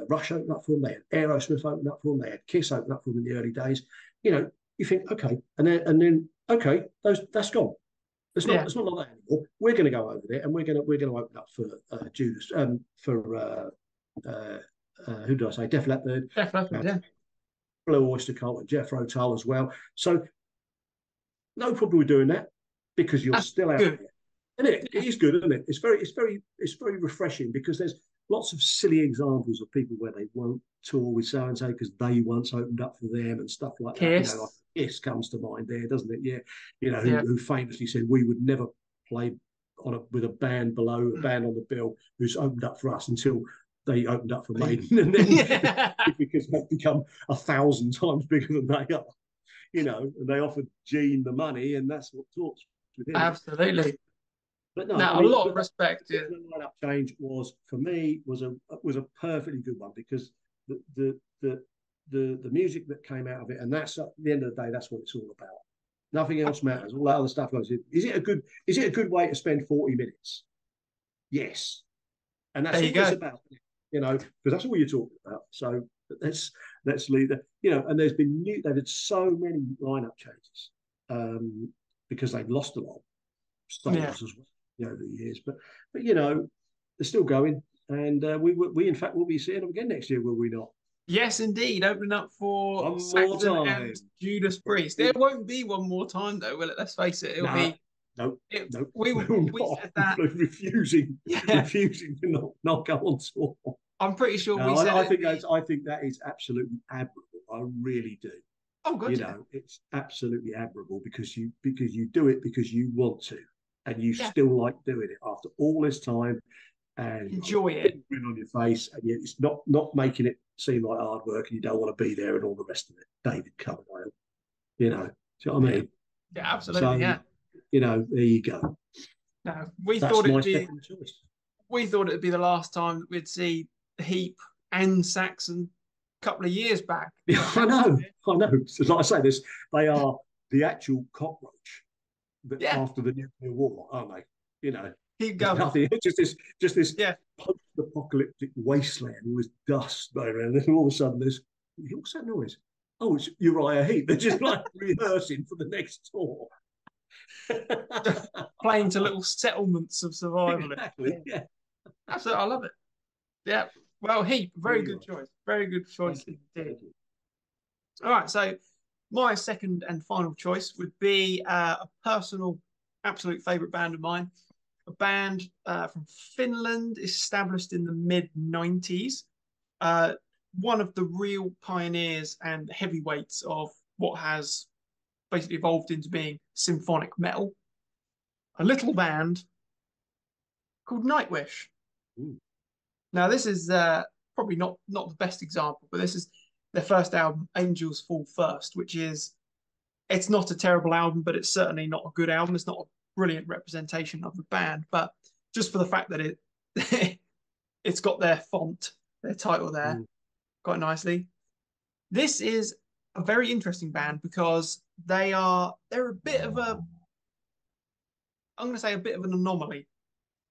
Rush open up for them, they had Aerosmith open up for them, they had Kiss open up for them in the early days. You know, you think, okay, and then okay, that's gone. It's not like that anymore. We're going to go over there and we're going to open up for Judas, who did I say? Def Leppard, Blue Oyster Cult, and Jethro Tull as well. So no problem with doing that because you're still out there. And it is good, isn't it? It's very refreshing because there's lots of silly examples of people where they won't tour with so and so because they once opened up for them and stuff like that. You know, like Kiss comes to mind there, doesn't it? Yeah, you know, who famously said we would never play with a band below a band on the bill who's opened up for us until they opened up for Maiden, and then because they've become 1,000 times bigger than they are, you know, and they offered Gene the money, and that's what talks with him. Absolutely. But no, a lot of respect. The lineup change was, for me, was a perfectly good one because the music that came out of it, and that's at the end of the day, that's what it's all about. Nothing else matters. All that other stuff goes in. Is it a good way to spend 40 minutes? Yes, and that's what it's about. You know, because that's all you're talking about. So let's leave that. You know, and they've had so many lineup changes because they've lost a lot of stars as well. You know, over the years, but you know, they're still going, and we in fact will be seeing them again next year, will we not? Yes, indeed. Opening up for one Saxon more time. and Judas Priest. There won't be one more time though, will it? Let's face it. It'll be. No. We said that. refusing to not go on tour. I'm pretty sure we said. I think that is absolutely admirable. I really do. Oh, good. You know, it's absolutely admirable because you do it because you want to. And you still like doing it after all this time, and enjoy it. Grin on your face, and yet it's not making it seem like hard work, and you don't want to be there, and all the rest of it. David Coverdale, you know, do you know what I mean? Yeah, absolutely. So, you know, there you go. No, we thought it'd be the last time that we'd see Heep and Saxon a couple of years back. Yeah, I know. So, like I say, they are the actual cockroach. After the nuclear war, aren't they? You know, keep going. Nothing, just this post-apocalyptic wasteland with dust going around, and all of a sudden there's, what's that noise? Oh, it's Uriah Heep. They're just like rehearsing for the next tour. Playing to little settlements of survival. Exactly. Yeah. Absolutely, I love it. Yeah. Well, Heap, There very you good are. choice. Very good choice Thank you. indeed. Thank you. All right, so my second and final choice would be a personal, absolute favorite band of mine. A band from Finland, established in the mid 90s. Uh, one of the real pioneers and heavyweights of what has basically evolved into being symphonic metal. A little band called Nightwish. Ooh. Now, this is probably not the best example, but this is their first album, Angels Fall First, which is it's not a terrible album, but it's certainly not a good album. It's not a brilliant representation of the band, but just for the fact that it's got their font, their title there Mm. quite nicely. This is a very interesting band because they're a bit of a I'm going to say a bit of an anomaly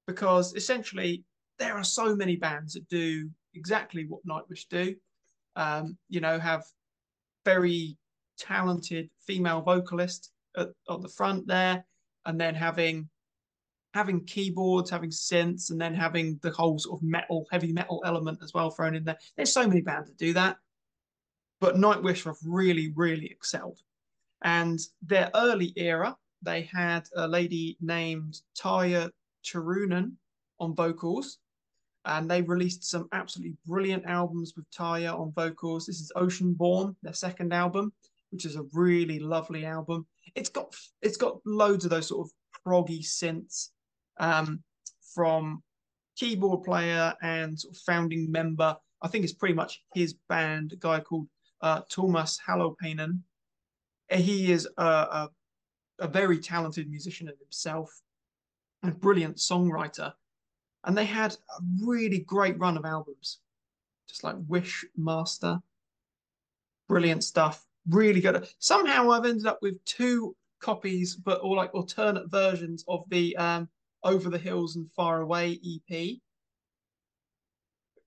because essentially there are so many bands that do exactly what Nightwish do. Have very talented female vocalist at the front there, and then having keyboards, having synths, and then having the whole sort of metal, heavy metal element as well thrown in there. There's so many bands that do that, but Nightwish have really, really excelled. And their early era, they had a lady named Tarja Turunen on vocals, and they released some absolutely brilliant albums with Tarja on vocals. This is Oceanborn, their second album, which is a really lovely album. It's got loads of those sort of proggy synths um, from keyboard player and sort of founding member. I think it's pretty much his band, a guy called Thomas Halopainen. He is a very talented musician in himself and brilliant songwriter. And they had a really great run of albums, just like Wish Master. Brilliant stuff. Really good. Somehow I've ended up with two copies, but all like alternate versions of the Over the Hills and Far Away EP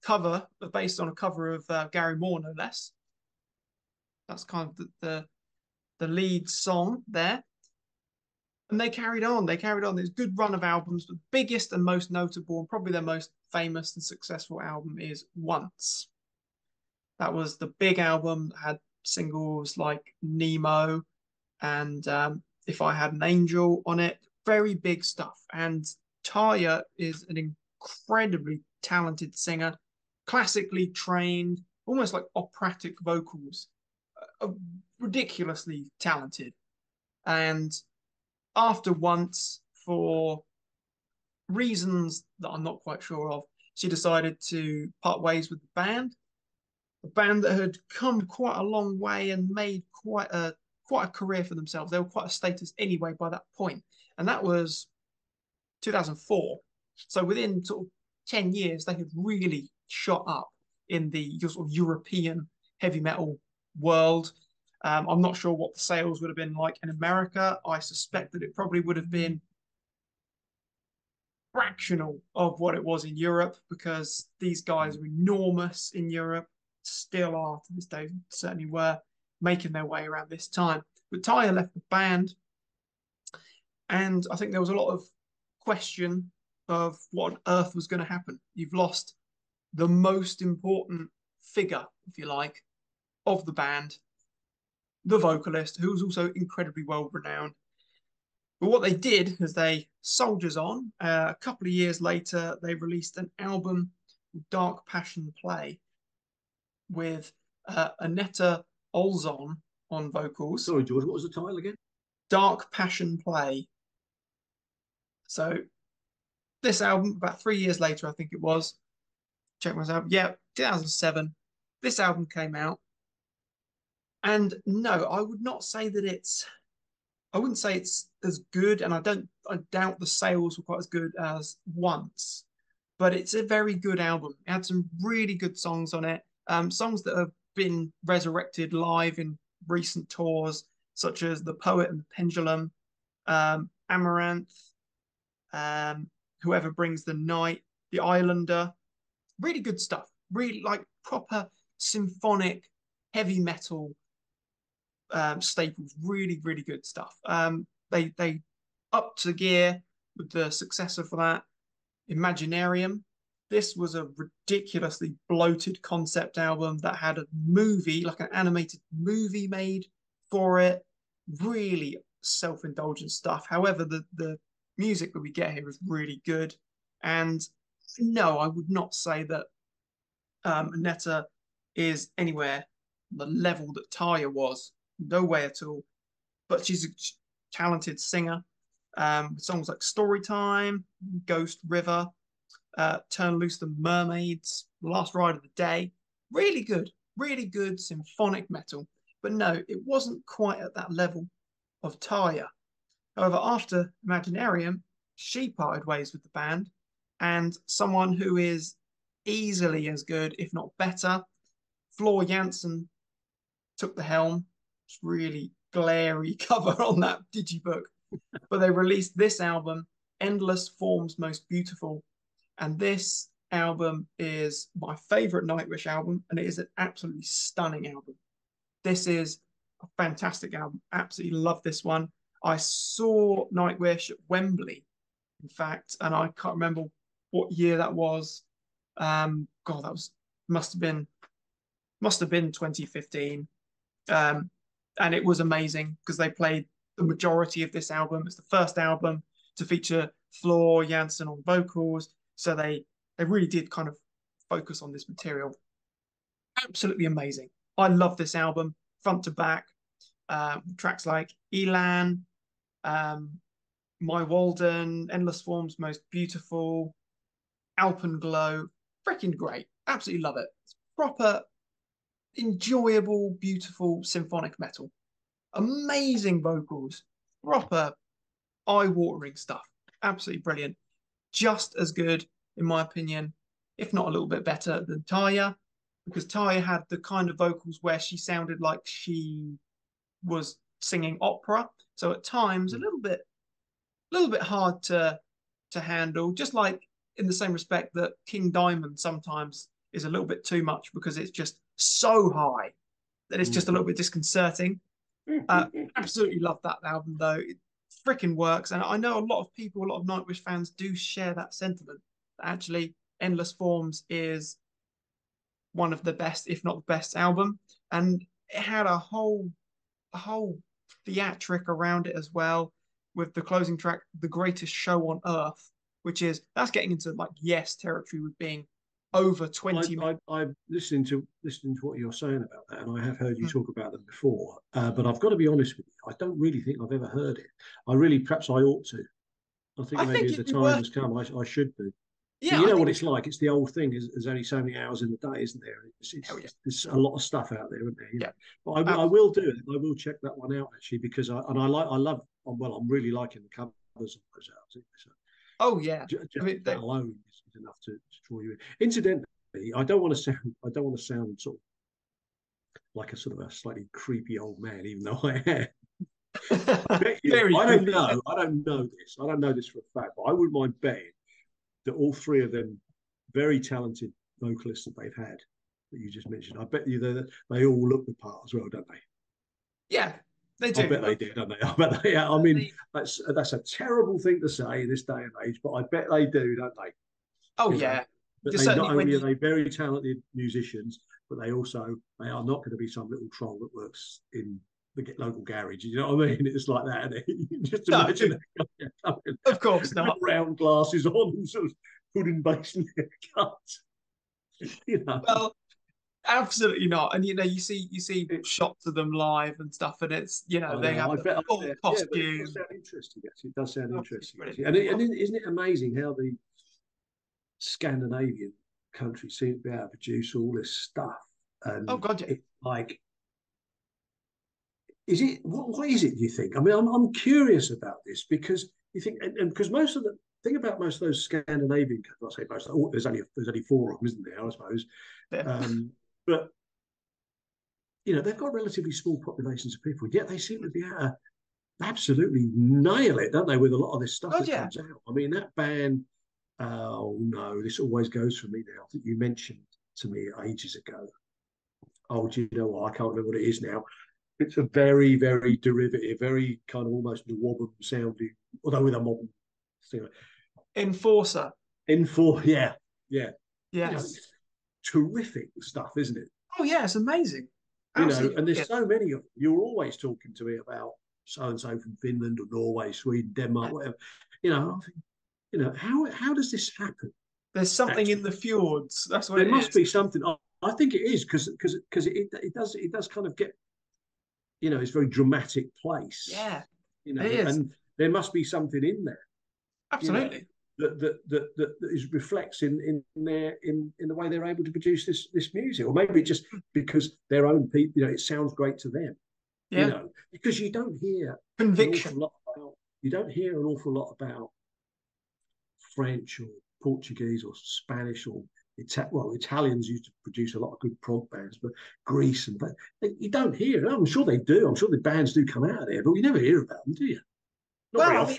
cover, based on a cover of Gary Moore, no less. That's kind of the lead song there. And they carried on. They carried on. There's a good run of albums. The biggest and most notable, and probably their most famous and successful album, is Once. That was the big album that had singles like Nemo and If I Had an Angel on it. Very big stuff. And Taya is an incredibly talented singer, classically trained, almost like operatic vocals, ridiculously talented. And after Once, for reasons that I'm not quite sure of, she decided to part ways with the band. A band that had come quite a long way and made quite a career for themselves. They were quite a status anyway by that point, and that was 2004. So within sort of 10 years, they had really shot up in the sort of European heavy metal world. I'm not sure what the sales would have been like in America. I suspect that it probably would have been fractional of what it was in Europe because these guys were enormous in Europe, still are to this day, certainly were making their way around this time. But Tyre left the band, and I think there was a lot of question of what on earth was going to happen. You've lost the most important figure, if you like, of the band, the vocalist, who was also incredibly well renowned. But what they did is they soldiers on. A couple of years later, they released an album, Dark Passion Play, with Anetta Olzon on vocals. Sorry, George, what was the title again? Dark Passion Play. So this album, about 3 years later, I think it was. Check myself. Yeah, 2007. This album came out. And no, I would not say that I wouldn't say it's as good, and I doubt the sales were quite as good as Once, but it's a very good album. It had some really good songs on it, songs that have been resurrected live in recent tours, such as The Poet and the Pendulum, Amaranth, Whoever Brings the Night, The Islander. really good stuff. Really like proper symphonic heavy metal staples. Really, really good stuff. They upped the gear with the successor for that, Imaginarium. This was a ridiculously bloated concept album that had a movie, like an animated movie made for it. Really self-indulgent stuff. However, the music that we get here is really good. And no, I would not say that Netta is anywhere on the level that Taya was. No way at all. But she's a talented singer. With songs like Storytime, Ghost River, Turn Loose the Mermaids, Last Ride of the Day. Really good symphonic metal. But no, it wasn't quite at that level of Taya. However, after Imaginarium, she parted ways with the band, and someone who is easily as good, if not better, Floor Jansen took the helm. It's really glary cover on that digibook. But they released this album, Endless Forms Most Beautiful. And this album is my favorite Nightwish album, and it is an absolutely stunning album. This is a fantastic album. Absolutely love this one. I saw Nightwish at Wembley, in fact, and I can't remember what year that was. God, that was must have been 2015. Um, and it was amazing because they played the majority of this album. It's the first album to feature Floor Jansen on vocals, so they really did kind of focus on this material. Absolutely amazing. I love this album front to back. Tracks like Elan, My Walden, Endless Forms, Most Beautiful, Alpenglow, freaking great. Absolutely love it. It's proper, enjoyable, beautiful symphonic metal. Amazing vocals, proper eye-watering stuff. Absolutely brilliant. Just as good, in my opinion, if not a little bit better than Taya, because Taya had the kind of vocals where she sounded like she was singing opera. So at times a little bit hard to handle, just like in the same respect that King Diamond sometimes is a little bit too much because it's just so high that it's just a little bit disconcerting. Absolutely love that album though. It freaking works. And I know a lot of people, a lot of Nightwish fans do share that sentiment. That actually, Endless Forms is one of the best, if not the best album. And it had a whole theatric around it as well, with the closing track, The Greatest Show on Earth, which is that's getting into like Yes territory with being over 20 minutes. I'm listening to what you're saying about that, and I have heard you talk about them before. But I've got to be honest with you, I don't really think I've ever heard it. Perhaps I ought to. I think I maybe think as the it'd be time worth, has come, I should do. But yeah, you I know what think, it's like. It's the old thing. There's only so many hours in the day, isn't there? hell yeah, There's a lot of stuff out there, isn't there? yeah, But I absolutely. will do it. I will check that one out actually because I love. Well, I'm really liking the covers of those albums. So Oh yeah. I just mean, that alone is enough to draw you in. Incidentally, I don't want to sound sort of like a sort of a slightly creepy old man, even though I am. I bet you. very I don't creepy. know. I don't know this. I don't know this for a fact, but I wouldn't mind betting that all three of them very talented vocalists that they've had that you just mentioned. I bet you they all look the part as well, don't they? Yeah, they I do. bet they do, don't they? I bet they. I mean, They, that's a terrible thing to say in this day and age, but I bet they do, don't they? oh You know, yeah. but Just they certainly not when only are you, they very talented musicians, but they are not going to be some little troll that works in the local garage. You know what I mean? It's like that. Just no, imagine that coming of out course with not. round glasses on and sort of pudding basement cut. You know, Well, absolutely not. And you see it, shots of them live and stuff, and it's I they know. have the I full bet. Yeah, but it does costume. sound interesting. Actually, it does sound Absolutely interesting. brilliant. Actually, and isn't it amazing how the Scandinavian countries seem to be able to produce all this stuff? Oh And God, yeah. it's like, is it what is it? Do you think? I mean, I'm curious about this because you think, and because most of the thing about most of those Scandinavian countries, I say most, there's only four of them, isn't there? I suppose, Yeah. but they've got relatively small populations of people, yet they seem to be able to absolutely nail it, don't they? With a lot of this stuff God, that yeah. comes out. I mean, that band. oh no, this always goes for me now that you mentioned to me ages ago. Oh, do you know what? I can't remember what it is now. It's a very, very derivative, very kind of almost Nwabum sounding, although with a modern thing. Enforcer. Info, yeah, yeah. Yes. It's terrific stuff, isn't it? Oh yeah, it's amazing. Absolutely And there's brilliant. so many of them. You're always talking to me about so and so from Finland or Norway, Sweden, Denmark, Yeah. whatever. I think, how does this happen? There's something in Actually, the fjords. That's what there it must is. be something. I think it is because it does kind of get it's a very dramatic place, Yeah, it is. and there must be something in there, you know, Absolutely. that is reflects in the way they're able to produce this music, or maybe just because their own people, it sounds great to them, Yeah. because an Conviction. awful lot about you don't hear an awful lot about French or Portuguese or Spanish or Italians used to produce a lot of good prog bands, but Greece but you don't hear. I'm sure they do. I'm sure the bands do come out of there, but we never hear about them, do you? Not very Well, I mean,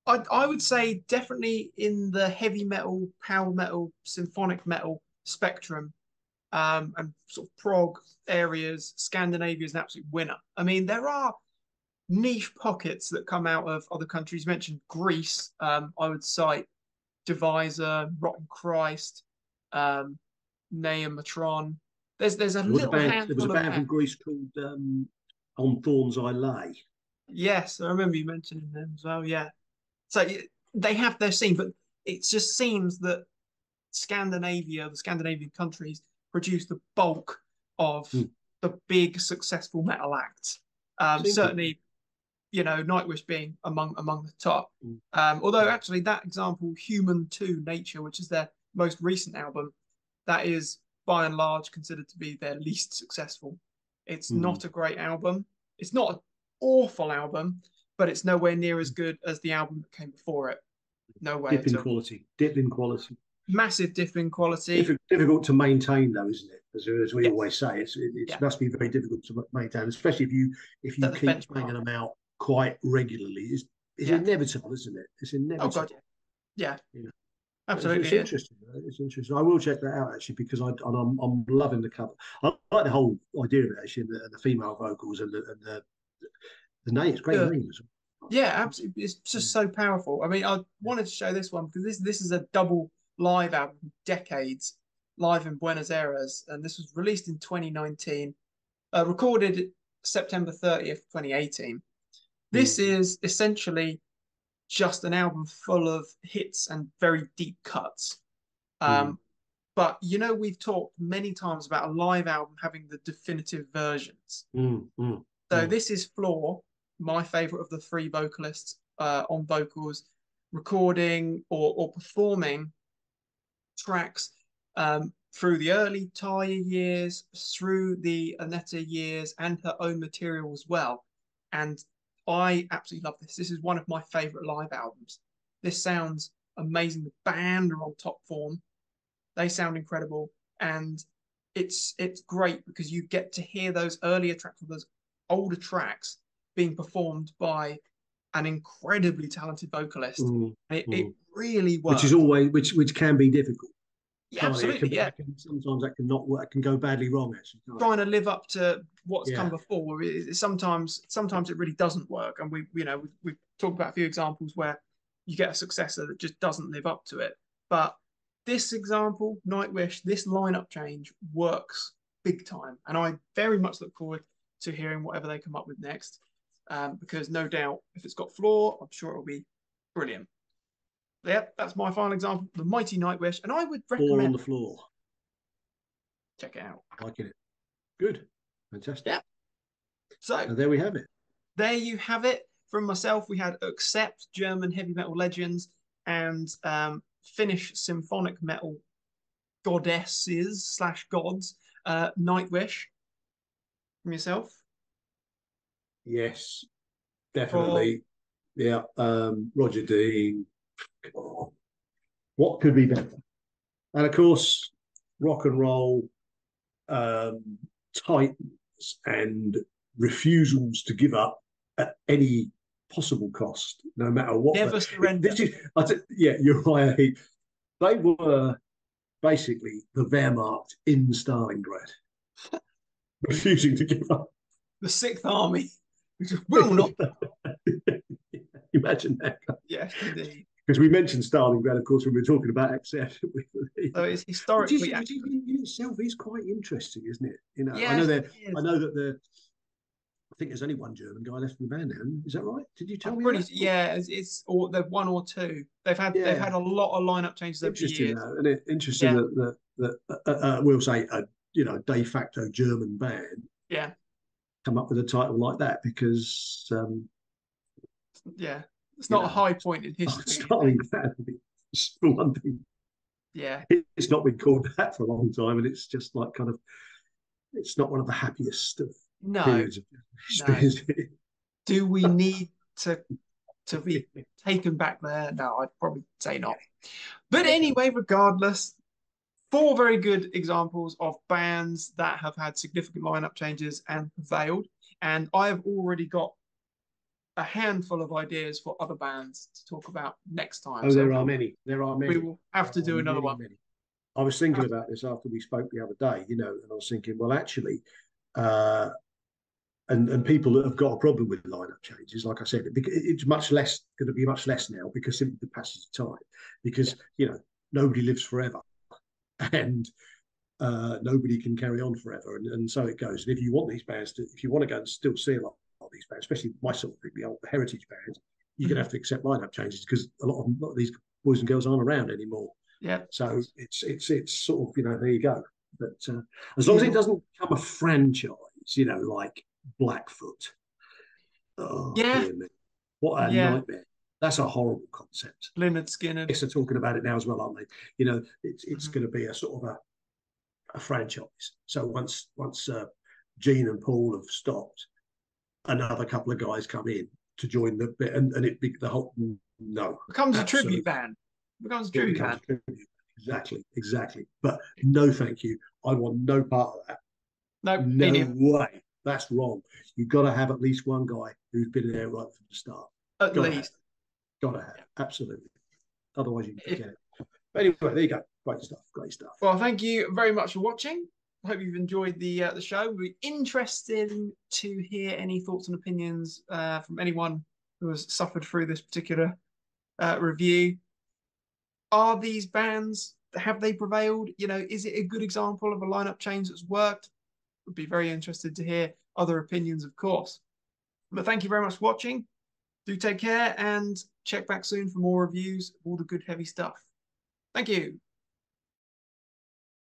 often. I would say definitely in the heavy metal, power metal, symphonic metal spectrum, and sort of prog areas, Scandinavia is an absolute winner. I mean, there are niche pockets that come out of other countries. You mentioned Greece. I would cite Divisor, Rotten Christ, um, Matron. There's a There was a little band. There was a handful of band from bands. Greece called "On Thorns I Lay." Yes, I remember you mentioning them as well. Yeah, so they have their scene, but it just seems that the Scandinavian countries, produce the bulk of Hmm. the big successful metal acts. Seem to. Certainly, Nightwish being among the top. Hmm. Although actually that example, Human to Nature, which is their most recent album, that is by and large considered to be their least successful. It's Hmm. not a great album. It's not an awful album, but it's nowhere near as good as the album that came before it. Nowhere Dip at in all. quality. Dip in quality. Massive dip in quality. Difficult to maintain, though, isn't it? As we Yes. always say, it Yeah. must be very difficult to maintain, especially if you Set the keep benchmark. banging them out quite regularly. It's Yeah. inevitable, isn't it? It's Oh God. inevitable. Yeah. You know, it's Absolutely is. interesting. It's interesting. I will check that out actually because I'm loving the cover. I like the whole idea of it actually, and the female vocals and the name. It's a great Yeah. name as well. Yeah, absolutely. It's just so powerful. I mean, I wanted to show this one because this is a double live album, Decades, live in Buenos Aires, and this was released in 2019, recorded September 30th, 2018. This Mm, is essentially just an album full of hits and very deep cuts. mm, Um, but we've talked many times about a live album having the definitive versions. mm, mm, So mm, this is Floor, my favorite of the three vocalists on vocals, recording or performing tracks through the early Taya years, through the Aneta years, and her own material as well. And I absolutely love this. This is one of my favorite live albums. This sounds amazing. The band are on top form. They sound incredible, and it's great because you get to hear those earlier tracks or those older tracks being performed by an incredibly talented vocalist. mm, And it mm. really Which is works. always which can be difficult, Yeah, can't it? It can absolutely. be, Yeah, sometimes that can not work. It can go badly wrong actually, can't it? trying to live up to what's come Yeah. before. Sometimes it really doesn't work, and we've talked about a few examples where you get a successor that just doesn't live up to it. But this example, Nightwish, this lineup change works big time, and I very much look forward to hearing whatever they come up with next. Because no doubt, if it's got floor, I'm sure it'll be brilliant. Yep, that's my final example, the mighty Nightwish, and I would Four on recommend the floor. check it out. Liking it. Good. Fantastic. Yeah. So And there we have it. there you have it. From myself, we had Accept, German heavy metal legends, and Finnish symphonic metal goddesses slash gods, Nightwish. From yourself? Yes, From definitely. Yeah. Roger Dean. Oh, what could be better? And of course, rock and roll titans and refusals to give up at any possible cost, no matter what. Never This Surrender. is, yeah, Uriah Heep. They were basically the Wehrmacht in Stalingrad, refusing to give up. The Sixth Army, which just will not. Imagine that. Yes, indeed. Because we mentioned Stalingrad, of course, when we were talking about access. So it's which is, historically which is in itself is quite interesting, isn't it? You know, I know yes, that. it is. I know that the. I think there's only one German guy left in the band now. Is that right? Did you tell I'm me pretty that? yeah, it's or they've one or two. They've had Yeah, a lot of lineup changes over the interesting. years. And interesting Yeah, that we'll say a de facto German band yeah, come up with a title like that because yeah. It's you not a know high point in history, is it? Stalingrad for one thing. Yeah. It's not been called that for a long time, and it's just like kind of it's not one of the happiest of No, periods of no. history, is it? Do we need to be taken back there? No, I'd probably say not. But No. anyway, regardless, four very good examples of bands that have had significant lineup changes and prevailed. And I have already got a handful of ideas for other bands to talk about next time. Oh, So there are many. There are we many. will have There to are do another many, one. many. I was thinking about this after we spoke the other day, and I was thinking, well, actually, uh, and people that have got a problem with lineup changes, like I said, it's much less going to be much less now because simply the passage of time, Yeah. because nobody lives forever, and nobody can carry on forever, and so it goes. And if you want these bands if you want to go and still see a lot of these bands, especially my sort of thing, the old heritage bands, you're going to Mhm. have to accept lineup changes because a lot of these boys and girls aren't around anymore. Yeah. So it's sort of there you go. But as long as it Yeah. doesn't become a franchise, like Blackfoot. Oh Yeah. dear me, what a Yeah. nightmare! That's a horrible concept. Leonard Skinner. Yes, they're talking about it now as well, aren't they? It's Mhm. going to be a sort of a franchise. So once Gene and Paul have stopped, another couple of guys come in to join the bit, and it be the whole no, Becomes a tribute absolutely, band. Becomes a it tribute becomes band. a tribute. Exactly. But no, thank you. I want no part of that. No, me No neither. way. That's wrong. You've got to have at least one guy who's been there right from the start. At Got to have. least. Got to have. Absolutely. Otherwise, you can If, forget it. But anyway, there you go. Great stuff. Great stuff. well, thank you very much for watching. I hope you've enjoyed the show. It'd be interesting to hear any thoughts and opinions from anyone who has suffered through this particular review. Are these bands, have they prevailed? Is it a good example of a lineup change that's worked? Would be very interested to hear other opinions, of course. But thank you very much for watching. Do take care and check back soon for more reviews of all the good heavy stuff. Thank you.